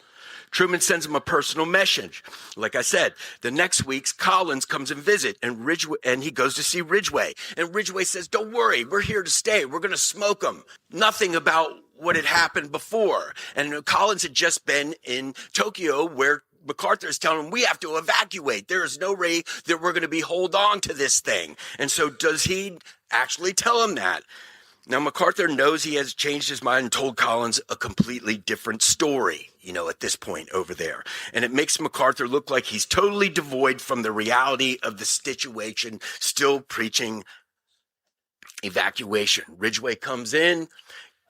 Truman sends him a personal message. Like I said, the next week, Collins comes and visit, and he goes to see Ridgway. And Ridgway says, don't worry, we're here to stay. We're going to smoke them. Nothing about what had happened before. And Collins had just been in Tokyo where MacArthur is telling him, we have to evacuate. There is no way that we're going to hold on to this thing. And so does he actually tell him that? Now, MacArthur knows he has changed his mind and told Collins a completely different story, at this point over there. And it makes MacArthur look like he's totally devoid from the reality of the situation, still preaching evacuation. Ridgway comes in,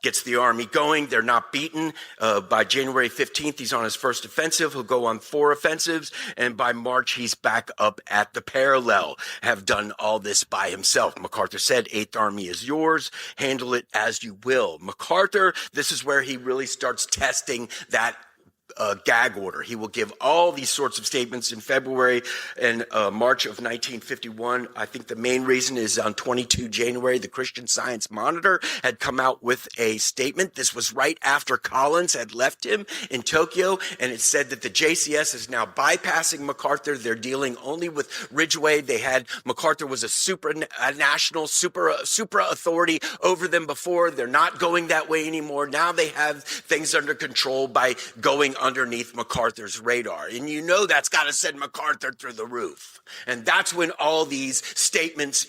gets the army going. They're not beaten. By January 15th, he's on his first offensive. He'll go on 4 offensives. And by March, he's back up at the parallel, have done all this by himself. MacArthur said, 8th Army is yours. Handle it as you will. MacArthur, this is where he really starts testing that gag order. He will give all these sorts of statements in February and March of 1951. I think the main reason is on 22 January, the Christian Science Monitor had come out with a statement. This was right after Collins had left him in Tokyo, and it said that the JCS is now bypassing MacArthur. They're dealing only with Ridgway. MacArthur was a supranational, supra authority over them before. They're not going that way anymore. Now they have things under control by going underneath MacArthur's radar. And that's got to send MacArthur through the roof. And that's when all these statements,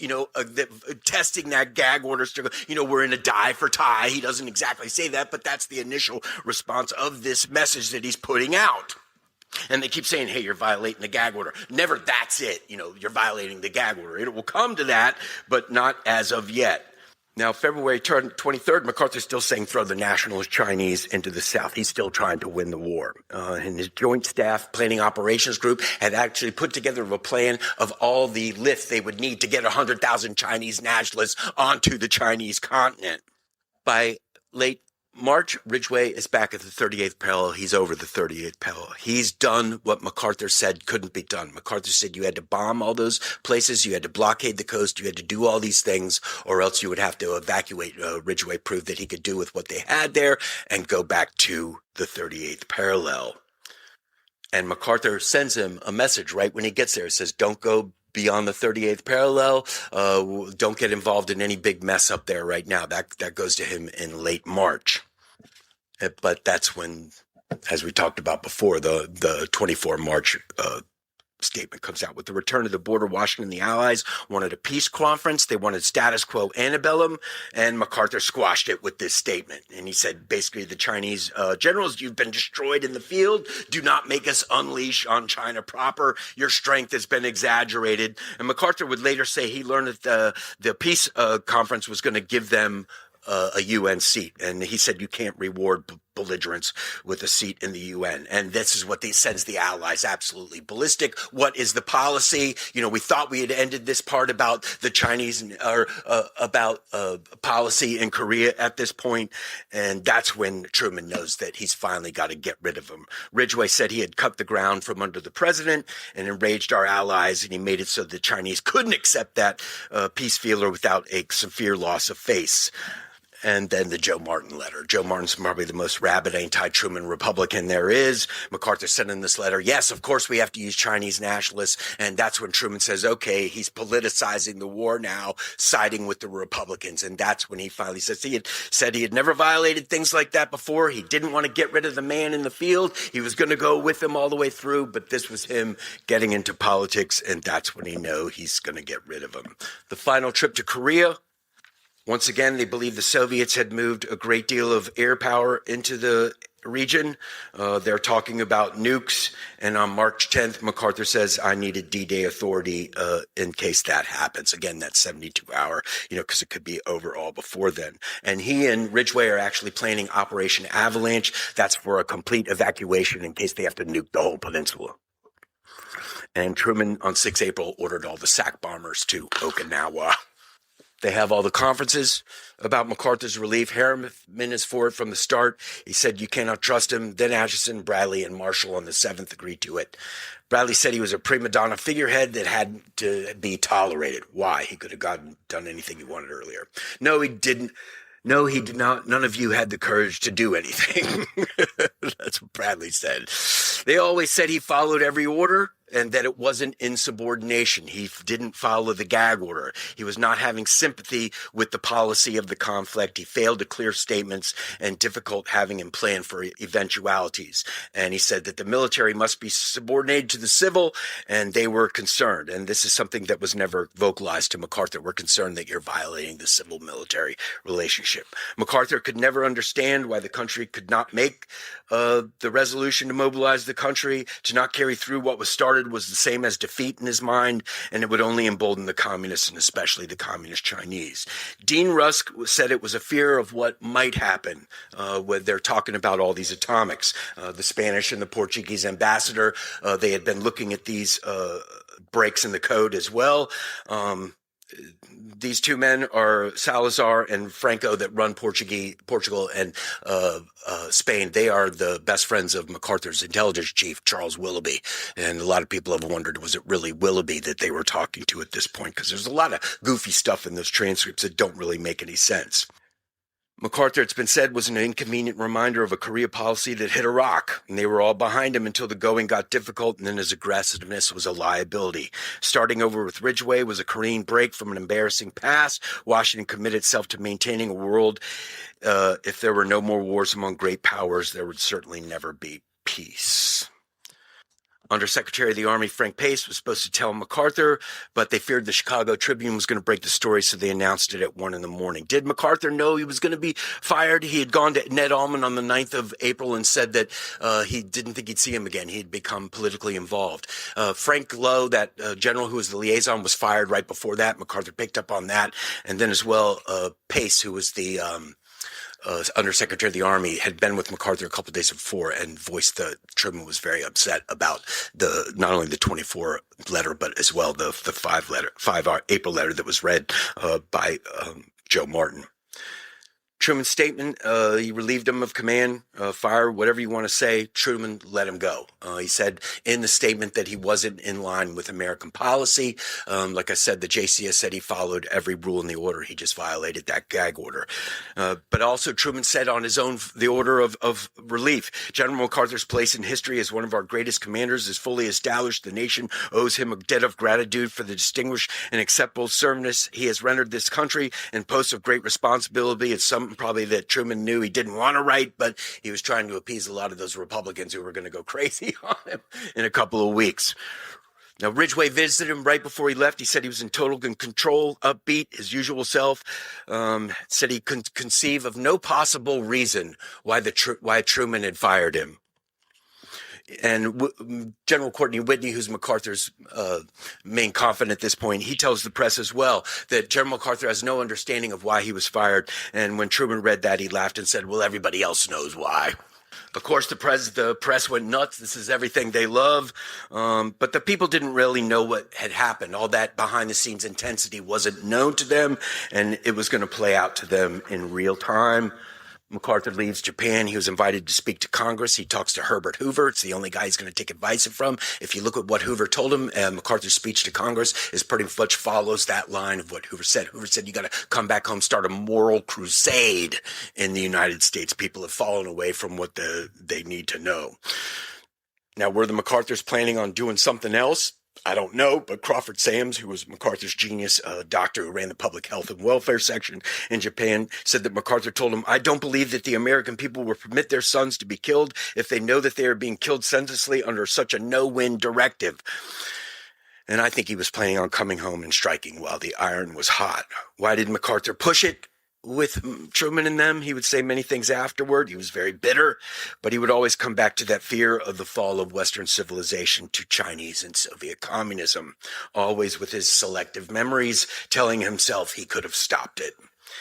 testing that gag order, we're in a die for tie. He doesn't exactly say that, but that's the initial response of this message that he's putting out. And they keep saying, hey, you're violating the gag order. Never, that's it. You're violating the gag order. It will come to that, but not as of yet. Now, February 23rd, MacArthur's still saying throw the nationalist Chinese into the South. He's still trying to win the war. And his Joint Staff Planning Operations Group had actually put together a plan of all the lift they would need to get 100,000 Chinese nationalists onto the Chinese continent. By late March, Ridgway is back at the 38th parallel. He's over the 38th parallel. He's done what MacArthur said couldn't be done. MacArthur said you had to bomb all those places, you had to blockade the coast, you had to do all these things, or else you would have to evacuate. Ridgway proved that he could do with what they had there and go back to the 38th parallel. And MacArthur sends him a message right when he gets there. It says, don't go beyond the 38th parallel. Don't get involved in any big mess up there right now. That goes to him in late March. But that's when, as we talked about before, the 24 March statement comes out. With the return of the border, Washington and the Allies wanted a peace conference. They wanted status quo antebellum, and MacArthur squashed it with this statement. And he said, basically, the Chinese generals, you've been destroyed in the field. Do not make us unleash on China proper. Your strength has been exaggerated. And MacArthur would later say he learned that the peace conference was going to give them a UN seat. And he said, you can't reward belligerents with a seat in the UN. And this is what sends the Allies absolutely ballistic. What is the policy? We thought we had ended this part about the Chinese or about policy in Korea at this point. And that's when Truman knows that he's finally got to get rid of him. Ridgway said he had cut the ground from under the president and enraged our allies. And he made it so the Chinese couldn't accept that peace feeler without a severe loss of face. And then the Joe Martin letter. Joe Martin's probably the most rabid anti-Truman Republican there is. MacArthur sent in this letter, yes, of course we have to use Chinese nationalists. And that's when Truman says, okay, he's politicizing the war now, siding with the Republicans. And that's when he finally says he had never violated things like that before. He didn't want to get rid of the man in the field. He was going to go with him all the way through. But this was him getting into politics. And that's when he knows he's going to get rid of him. The final trip to Korea. Once again, they believe the Soviets had moved a great deal of air power into the region. They're talking about nukes. And on March 10th, MacArthur says, I needed D-Day authority in case that happens. Again, that's 72-hour, because it could be over all before then. And he and Ridgway are actually planning Operation Avalanche. That's for a complete evacuation in case they have to nuke the whole peninsula. And Truman, on 6 April, ordered all the SAC bombers to Okinawa. They have all the conferences about MacArthur's relief. Harriman is for it from the start. He said you cannot trust him. Then Atchison, Bradley, and Marshall on the 7th agreed to it. Bradley said he was a prima donna figurehead that had to be tolerated. Why? He could have done anything he wanted earlier. No, he didn't. No, he did not. None of you had the courage to do anything. That's what Bradley said. They always said he followed every order and that it wasn't insubordination. He didn't follow the gag order. He was not having sympathy with the policy of the conflict. He failed to clear statements and difficult having him plan for eventualities. And he said that the military must be subordinated to the civil, and they were concerned. And this is something that was never vocalized to MacArthur. We're concerned that you're violating the civil-military relationship. MacArthur could never understand why the country could not make the resolution to mobilize the country. To not carry through what was started was the same as defeat in his mind, and it would only embolden the communists and especially the communist Chinese. Dean Rusk said it was a fear of what might happen when they're talking about all these atomics. The Spanish and the Portuguese ambassador, they had been looking at these breaks in the code as well. These two men are Salazar and Franco that run Portugal and Spain. They are the best friends of MacArthur's intelligence chief, Charles Willoughby. And a lot of people have wondered, was it really Willoughby that they were talking to at this point? Because there's a lot of goofy stuff in those transcripts that don't really make any sense. MacArthur, it's been said, was an inconvenient reminder of a Korea policy that hit a rock, and they were all behind him until the going got difficult, and then his aggressiveness was a liability. Starting over with Ridgway was a Korean break from an embarrassing past. Washington committed itself to maintaining a world. If there were no more wars among great powers, there would certainly never be peace. Undersecretary of the Army Frank Pace was supposed to tell MacArthur, but they feared the Chicago Tribune was going to break the story, so they announced it at 1 a.m. Did MacArthur know he was going to be fired? He had gone to Ned Almond on the 9th of April and said that he didn't think he'd see him again. He'd become politically involved. Frank Lowe, that general who was the liaison, was fired right before that. MacArthur picked up on that. And then as well, Pace, who was the Undersecretary of the Army, had been with MacArthur a couple of days before and voiced that Truman was very upset about not only the 24 letter, but as well the 5 April letter that was read by Joe Martin. Truman's statement, he relieved him of command, fire, whatever you want to say. Truman let him go. He said in the statement that he wasn't in line with American policy. Like I said, the JCS said he followed every rule in the order. He just violated that gag order. But also Truman said on his own, the order of relief, General MacArthur's place in history as one of our greatest commanders is fully established. The nation owes him a debt of gratitude for the distinguished and acceptable service he has rendered this country and posts of great responsibility. It's something probably that Truman knew he didn't want to write, but he was trying to appease a lot of those Republicans who were going to go crazy on him in a couple of weeks. Now, Ridgway visited him right before he left. He said he was in total control, upbeat, his usual self. Said he couldn't conceive of no possible reason why Truman had fired him. And General Courtney Whitney, who's MacArthur's main confidant at this point, he tells the press as well that General MacArthur has no understanding of why he was fired. And when Truman read that, he laughed and said, well, everybody else knows why. Of course, the press went nuts. This is everything they love. But the people didn't really know what had happened. All that behind-the-scenes intensity wasn't known to them, and it was going to play out to them in real time. MacArthur leaves Japan. He was invited to speak to Congress. He talks to Herbert Hoover. It's the only guy he's going to take advice from. If you look at what Hoover told him, MacArthur's speech to Congress is pretty much follows that line of what Hoover said. Hoover said, you got to come back home, start a moral crusade in the United States. People have fallen away from what they need to know. Now, were the MacArthurs planning on doing something else? I don't know, but Crawford Sams, who was MacArthur's genius doctor who ran the public health and welfare section in Japan, said that MacArthur told him, I don't believe that the American people will permit their sons to be killed if they know that they are being killed senselessly under such a no-win directive. And I think he was planning on coming home and striking while the iron was hot. Why did MacArthur push it? With Truman and them, he would say many things afterward. He was very bitter, but he would always come back to that fear of the fall of Western civilization to Chinese and Soviet communism, always with his selective memories, telling himself he could have stopped it.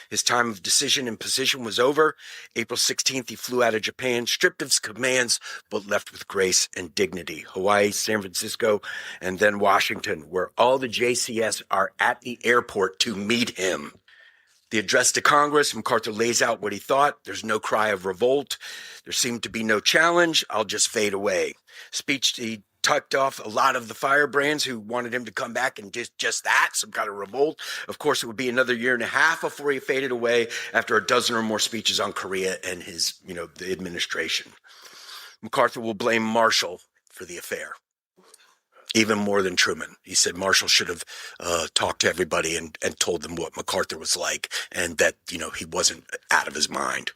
His time of decision and position was over. April 16th, he flew out of Japan, stripped of his commands, but left with grace and dignity. Hawaii, San Francisco, and then Washington, where all the JCS are at the airport to meet him. The address to Congress, MacArthur lays out what he thought. There's no cry of revolt. There seemed to be no challenge. I'll just fade away. Speech, he tucked off a lot of the firebrands who wanted him to come back and just that, some kind of revolt. Of course, it would be another year and a half before he faded away after a dozen or more speeches on Korea and his, the administration. MacArthur will blame Marshall for the affair. Even more than Truman. He said Marshall should have talked to everybody and told them what MacArthur was like and that, he wasn't out of his mind.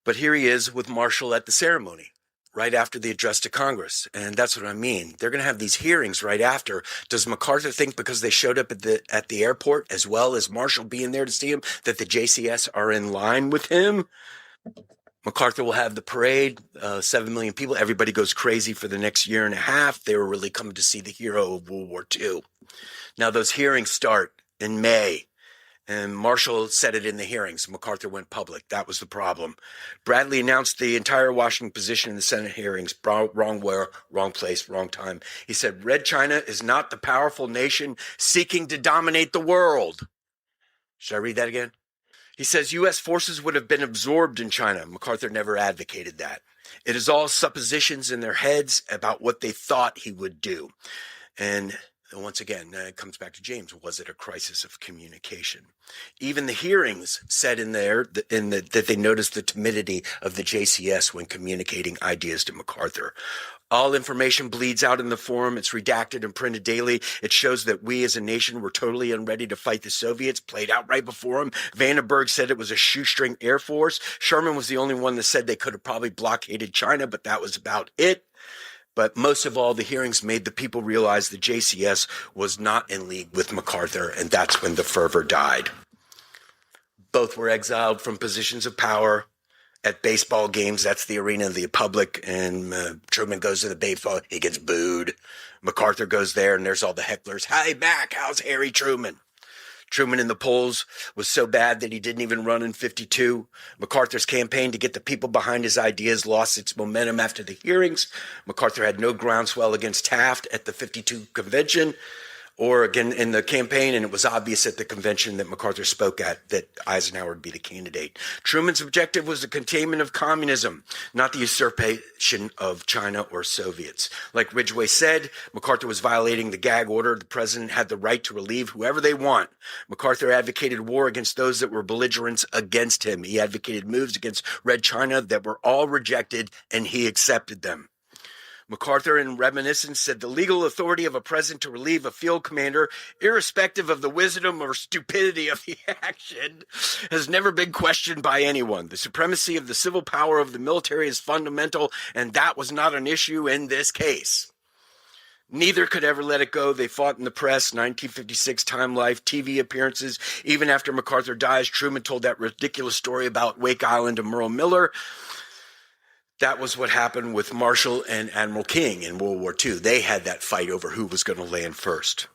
But here he is with Marshall at the ceremony, right after the address to Congress. And that's what I mean. They're going to have these hearings right after. Does MacArthur think because they showed up at the airport, as well as Marshall being there to see him, that the JCS are in line with him? MacArthur will have the parade, 7 million people. Everybody goes crazy for the next year and a half. They were really coming to see the hero of World War II. Now, those hearings start in May, and Marshall said it in the hearings. MacArthur went public. That was the problem. Bradley announced the entire Washington position in the Senate hearings. Wrong where, wrong place, wrong time. He said, Red China is not the powerful nation seeking to dominate the world. Should I read that again? He says U.S. forces would have been absorbed in China. MacArthur never advocated that. It is all suppositions in their heads about what they thought he would do. And once again, it comes back to James. Was it a crisis of communication? Even the hearings said in there that they noticed the timidity of the JCS when communicating ideas to MacArthur. All information bleeds out in the forum. It's redacted and printed daily. It shows that we as a nation were totally unready to fight the Soviets, played out right before him. Vandenberg said it was a shoestring air force. Sherman was the only one that said they could have probably blockaded China, but that was about it. But most of all, the hearings made the people realize the JCS was not in league with MacArthur, and that's when the fervor died. Both were exiled from positions of power. At baseball games, that's the arena of the public, and Truman goes to the baseball, he gets booed. MacArthur goes there, and there's all the hecklers. Hi, Mac, how's Harry Truman? Truman in the polls was so bad that he didn't even run in 52. MacArthur's campaign to get the people behind his ideas lost its momentum after the hearings. MacArthur had no groundswell against Taft at the 52 convention or again in the campaign, and it was obvious at the convention that MacArthur spoke at that Eisenhower would be the candidate. Truman's objective was the containment of communism, not the usurpation of China or Soviets. Like Ridgway said, MacArthur was violating the gag order. The president had the right to relieve whoever they want. MacArthur advocated war against those that were belligerents against him. He advocated moves against Red China that were all rejected, and he accepted them. MacArthur, in reminiscence, said the legal authority of a president to relieve a field commander, irrespective of the wisdom or stupidity of the action, has never been questioned by anyone. The supremacy of the civil power of the military is fundamental, and that was not an issue in this case. Neither could ever let it go. They fought in the press, 1956, Time Life, TV appearances. Even after MacArthur dies, Truman told that ridiculous story about Wake Island and Merle Miller. That was what happened with Marshall and Admiral King in World War II. They had that fight over who was going to land first.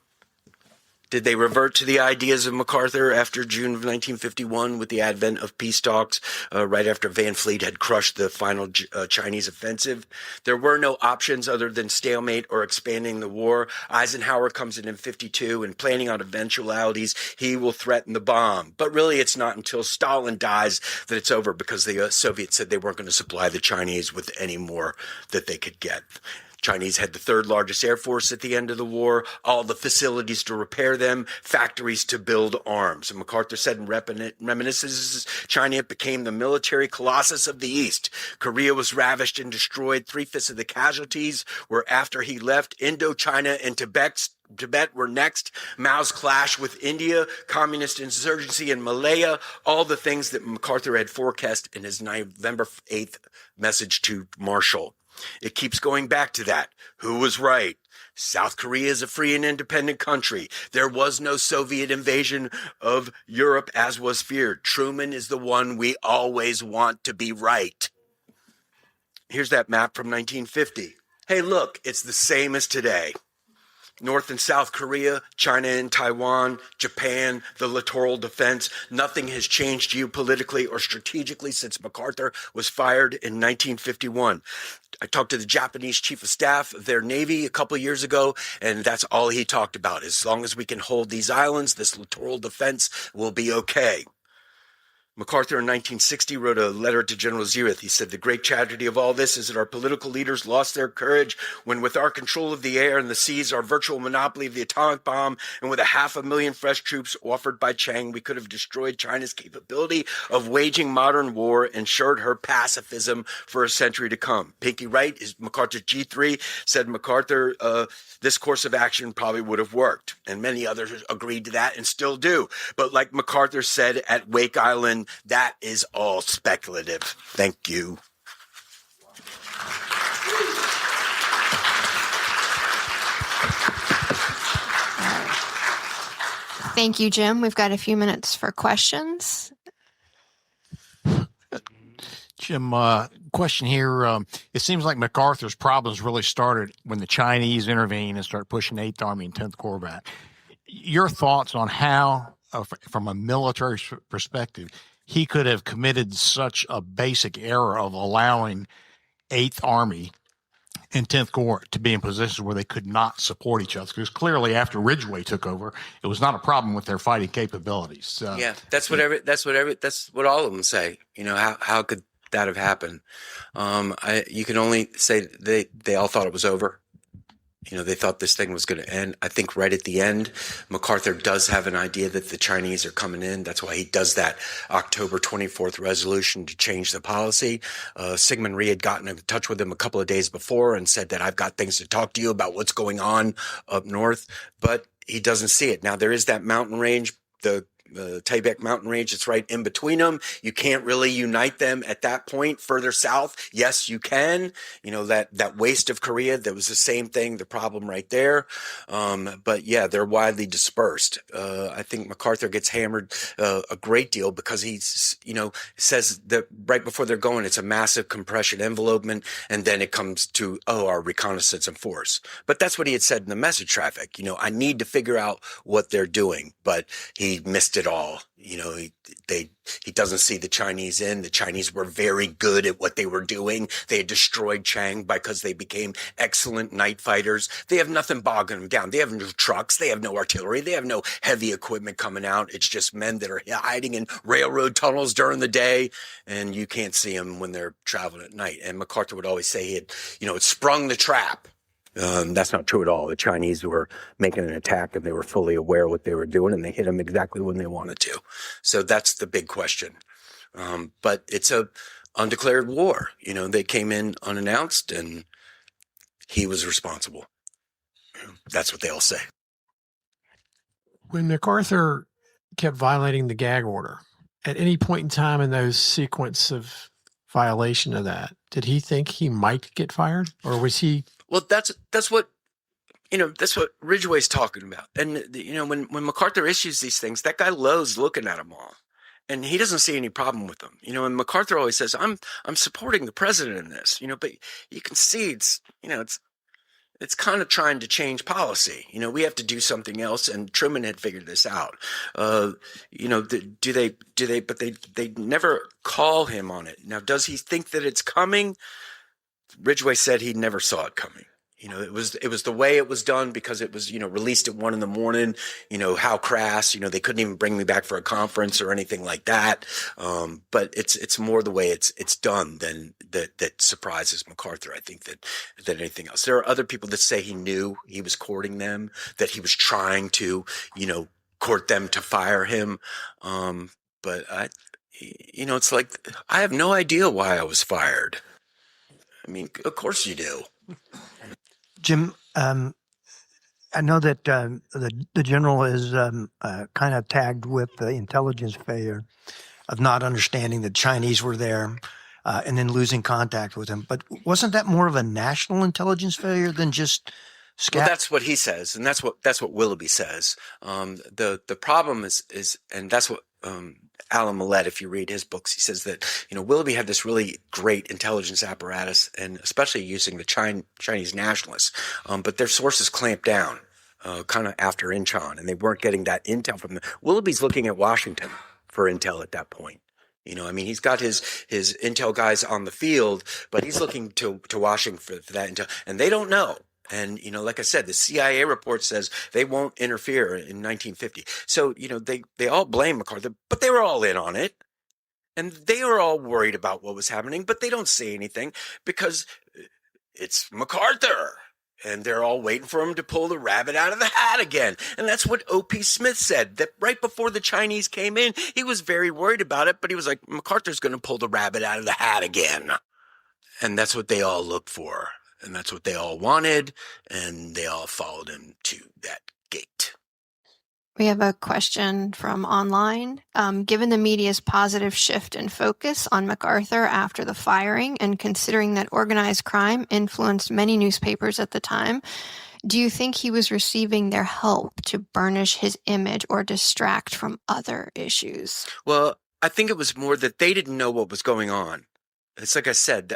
Did they revert to the ideas of MacArthur after June of 1951 with the advent of peace talks, right after Van Fleet had crushed the final Chinese offensive? There were no options other than stalemate or expanding the war. Eisenhower comes in 52 and planning on eventualities, he will threaten the bomb. But really, it's not until Stalin dies that it's over, because the Soviets said they weren't going to supply the Chinese with any more that they could get. Chinese had the third largest air force at the end of the war, all the facilities to repair them, factories to build arms. And MacArthur said in reminiscences, China became the military colossus of the East. Korea was ravished and destroyed. 3/5 of the casualties were after he left. Indochina and Tibet were next. Mao's clash with India, communist insurgency in Malaya, all the things that MacArthur had forecast in his November 8th message to Marshall. It keeps going back to that. Who was right? South Korea is a free and independent country. There was no Soviet invasion of Europe as was feared. Truman is the one we always want to be right. Here's that map from 1950. Hey, look, it's the same as today. North and South Korea, China and Taiwan, Japan, the littoral defense. Nothing has changed geopolitically or strategically since MacArthur was fired in 1951. I talked to the Japanese chief of staff of their Navy a couple of years ago, and that's all he talked about. As long as we can hold these islands, this littoral defense will be okay. MacArthur in 1960 wrote a letter to General Ziereth. He said, "The great tragedy of all this is that our political leaders lost their courage when, with our control of the air and the seas, our virtual monopoly of the atomic bomb, and with 500,000 fresh troops offered by Chiang, we could have destroyed China's capability of waging modern war, ensured her pacifism for a century to come." Pinky Wright, is MacArthur's G3, said MacArthur, this course of action probably would have worked. And many others agreed to that and still do. But like MacArthur said at Wake Island, that is all speculative. Thank you. Thank you, Jim. We've got a few minutes for questions. Jim, question here. It seems like MacArthur's problems really started when the Chinese intervened and started pushing 8th Army and 10th Corps back. Your thoughts on how, from a military perspective, he could have committed such a basic error of allowing 8th Army and 10th Corps to be in positions where they could not support each other? Because clearly, after Ridgway took over, it was not a problem with their fighting capabilities. Yeah, that's what all of them say. You know, how could that have happened? You can only say they all thought it was over. You know, they thought this thing was going to end. I think right at the end, MacArthur does have an idea that the Chinese are coming in. That's why he does that October 24th resolution to change the policy. Syngman Rhee had gotten in touch with him a couple of days before and said that I've got things to talk to you about what's going on up north, but he doesn't see it. Now, there is that mountain range, the Tibet mountain range, it's right in between them. You can't really unite them at that point. Further south, yes, you can. You know, that waste of Korea, that was the same thing, the problem right there. But yeah, they're widely dispersed. I think MacArthur gets hammered a great deal because he's, says that right before they're going, it's a massive compression envelopment, and then it comes to, our reconnaissance and force. But that's what he had said in the message traffic. I need to figure out what they're doing, but he missed it all. He doesn't see the Chinese in. The Chinese were very good at what they were doing. They had destroyed Chiang because they became excellent night fighters. They have nothing bogging them down. They have no trucks. They have no artillery. They have no heavy equipment coming out. It's just men that are hiding in railroad tunnels during the day, and you can't see them when they're traveling at night. And MacArthur would always say he had, it sprung the trap. That's not true at all. The Chinese were making an attack and they were fully aware of what they were doing, and they hit them exactly when they wanted to. So that's the big question. But it's a undeclared war. They came in unannounced and he was responsible. That's what they all say. When MacArthur kept violating the gag order, at any point in time in those sequence of violation of that, did he think he might get fired, or was he? Well, that's what Ridgway's talking about. And when MacArthur issues these things, that guy Lowe's looking at them all, and he doesn't see any problem with them. And MacArthur always says, "I'm supporting the president in this." But you can see it's it's kind of trying to change policy. We have to do something else, and Truman had figured this out. But they never call him on it. Now, does he think that it's coming? Ridgway said he never saw it coming. It was the way it was done because it was, released at 1 a.m. How crass, they couldn't even bring me back for a conference or anything like that. But it's more the way it's done than that surprises MacArthur, I think, than anything else. There are other people that say he knew he was courting them, that he was trying to, court them to fire him. But it's like, I have no idea why I was fired. I mean, of course you do. Jim, I know that the general is kind of tagged with the intelligence failure of not understanding the Chinese were there and then losing contact with them. But wasn't that more of a national intelligence failure than just scat? Well, that's what he says, and that's what Willoughby says. The problem is, and that's what Alan Millett, if you read his books, he says that Willoughby had this really great intelligence apparatus, and especially using the Chinese nationalists, but their sources clamped down kind of after Incheon, and they weren't getting that intel from them. Willoughby's looking at Washington for intel at that point. He's got his intel guys on the field, but he's looking to Washington for that intel, and they don't know. And, like I said, the CIA report says they won't interfere in 1950. So, they all blame MacArthur, but they were all in on it. And they were all worried about what was happening, but they don't say anything because it's MacArthur. And they're all waiting for him to pull the rabbit out of the hat again. And that's what O.P. Smith said, that right before the Chinese came in, he was very worried about it, but he was like, MacArthur's going to pull the rabbit out of the hat again. And that's what they all looked for. And that's what they all wanted, and they all followed him to that gate. We have a question from online. Given the media's positive shift in focus on MacArthur after the firing, and considering that organized crime influenced many newspapers at the time, do you think he was receiving their help to burnish his image or distract from other issues? Well, I think it was more that they didn't know what was going on. It's like I said,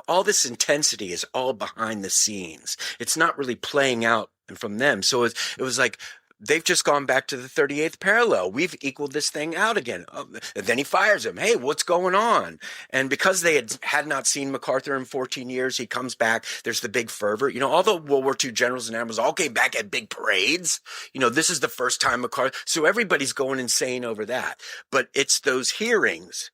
all this intensity is all behind the scenes. It's not really playing out from them. So it was like they've just gone back to the 38th parallel. We've equaled this thing out again. And then he fires him. Hey, what's going on? And because they had not seen MacArthur in 14 years, he comes back. There's the big fervor. All the World War II generals and admirals all came back at big parades. This is the first time MacArthur. So everybody's going insane over that. But it's those hearings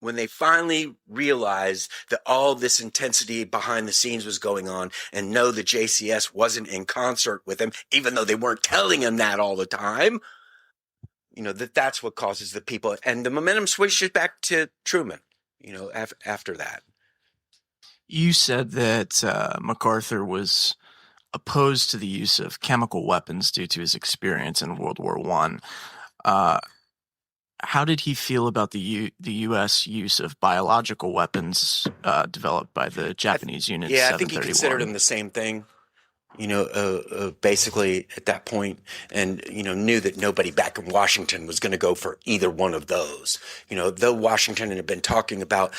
when they finally realized that all this intensity behind the scenes was going on and know the JCS wasn't in concert with him, even though they weren't telling him that all the time, that's what causes the people. And the momentum switches back to Truman, after that. You said that MacArthur was opposed to the use of chemical weapons due to his experience in World War I. How did he feel about the U.S. use of biological weapons developed by the Japanese unit? Yeah, I think he considered them the same thing, basically at that point, and, knew that nobody back in Washington was going to go for either one of those. Though Washington had been talking about,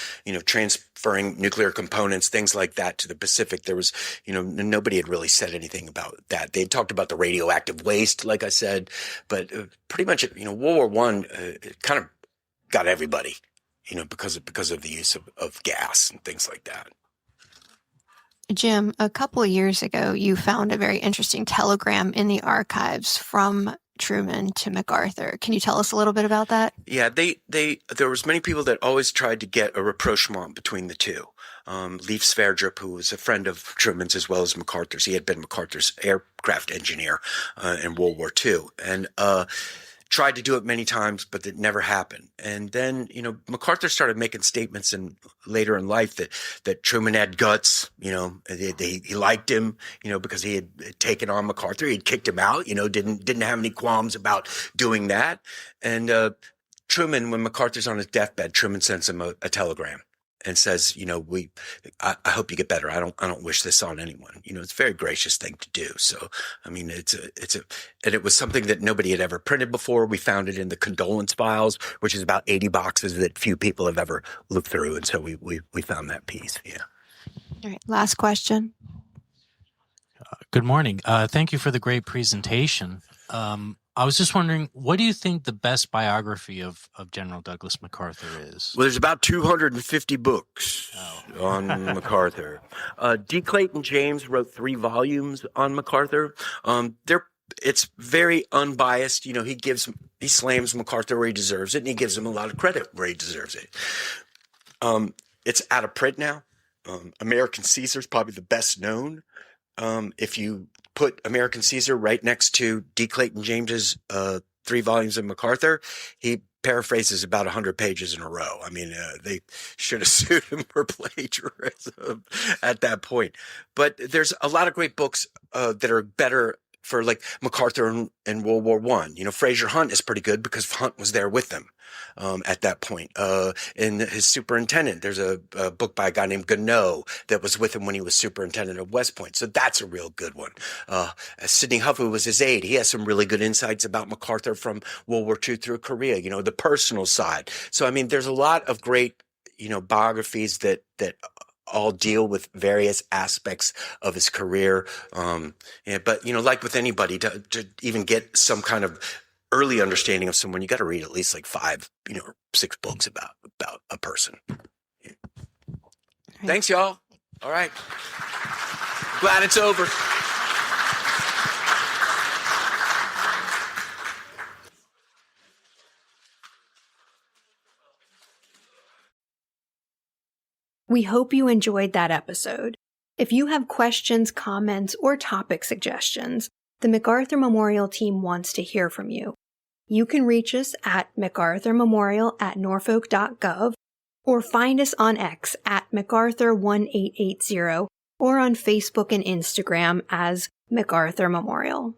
transferring nuclear components, things like that to the Pacific, there was, nobody had really said anything about that. They talked about the radioactive waste, like I said, but pretty much, World War I kind of got everybody, because of the use of gas and things like that. Jim, a couple of years ago, you found a very interesting telegram in the archives from Truman to MacArthur. Can you tell us a little bit about that? Yeah, there was many people that always tried to get a rapprochement between the two. Leif Sverdrup, who was a friend of Truman's as well as MacArthur's, he had been MacArthur's aircraft engineer in World War II, and tried to do it many times, but it never happened. And then, MacArthur started making statements later in life that Truman had guts, he liked him, because he had taken on MacArthur. He'd kicked him out, didn't have any qualms about doing that. And Truman, when MacArthur's on his deathbed, Truman sends him a telegram and says, I hope you get better. I don't wish this on anyone. It's a very gracious thing to do. So, I mean, and it was something that nobody had ever printed before. We found it in the condolence files, which is about 80 boxes that few people have ever looked through. And so we found that piece. Yeah. All right. Last question. Good morning. Thank you for the great presentation. I was just wondering, what do you think the best biography of General Douglas MacArthur is? Well, there's about 250 books on MacArthur. D. Clayton James wrote 3 volumes on MacArthur. It's very unbiased. You know, he slams MacArthur where he deserves it, and he gives him a lot of credit where he deserves it. It's out of print now. American Caesar is probably the best known. If you put American Caesar right next to D. Clayton James's 3 volumes of MacArthur, he paraphrases about 100 pages in a row. I mean, they should have sued him for plagiarism at that point. But there's a lot of great books that are better for like MacArthur in World War I. You know, Fraser Hunt is pretty good because Hunt was there with them at that point. And his superintendent, there's a book by a guy named Gannot that was with him when he was superintendent of West Point. So that's a real good one. Sidney Hufford was his aide. He has some really good insights about MacArthur from World War II through Korea, you know, the personal side. So, I mean, there's a lot of great, you know, biographies that all deal with various aspects of his career. But, you know, like with anybody, to even get some kind of early understanding of someone, you got to read at least like 5, you know, 6 books about a person. Yeah. Right. Thanks, y'all. All right. Glad it's over. We hope you enjoyed that episode. If you have questions, comments, or topic suggestions, the MacArthur Memorial team wants to hear from you. You can reach us at macarthurmemorial@norfolk.gov or find us on X at MacArthur1880 or on Facebook and Instagram as MacArthur Memorial.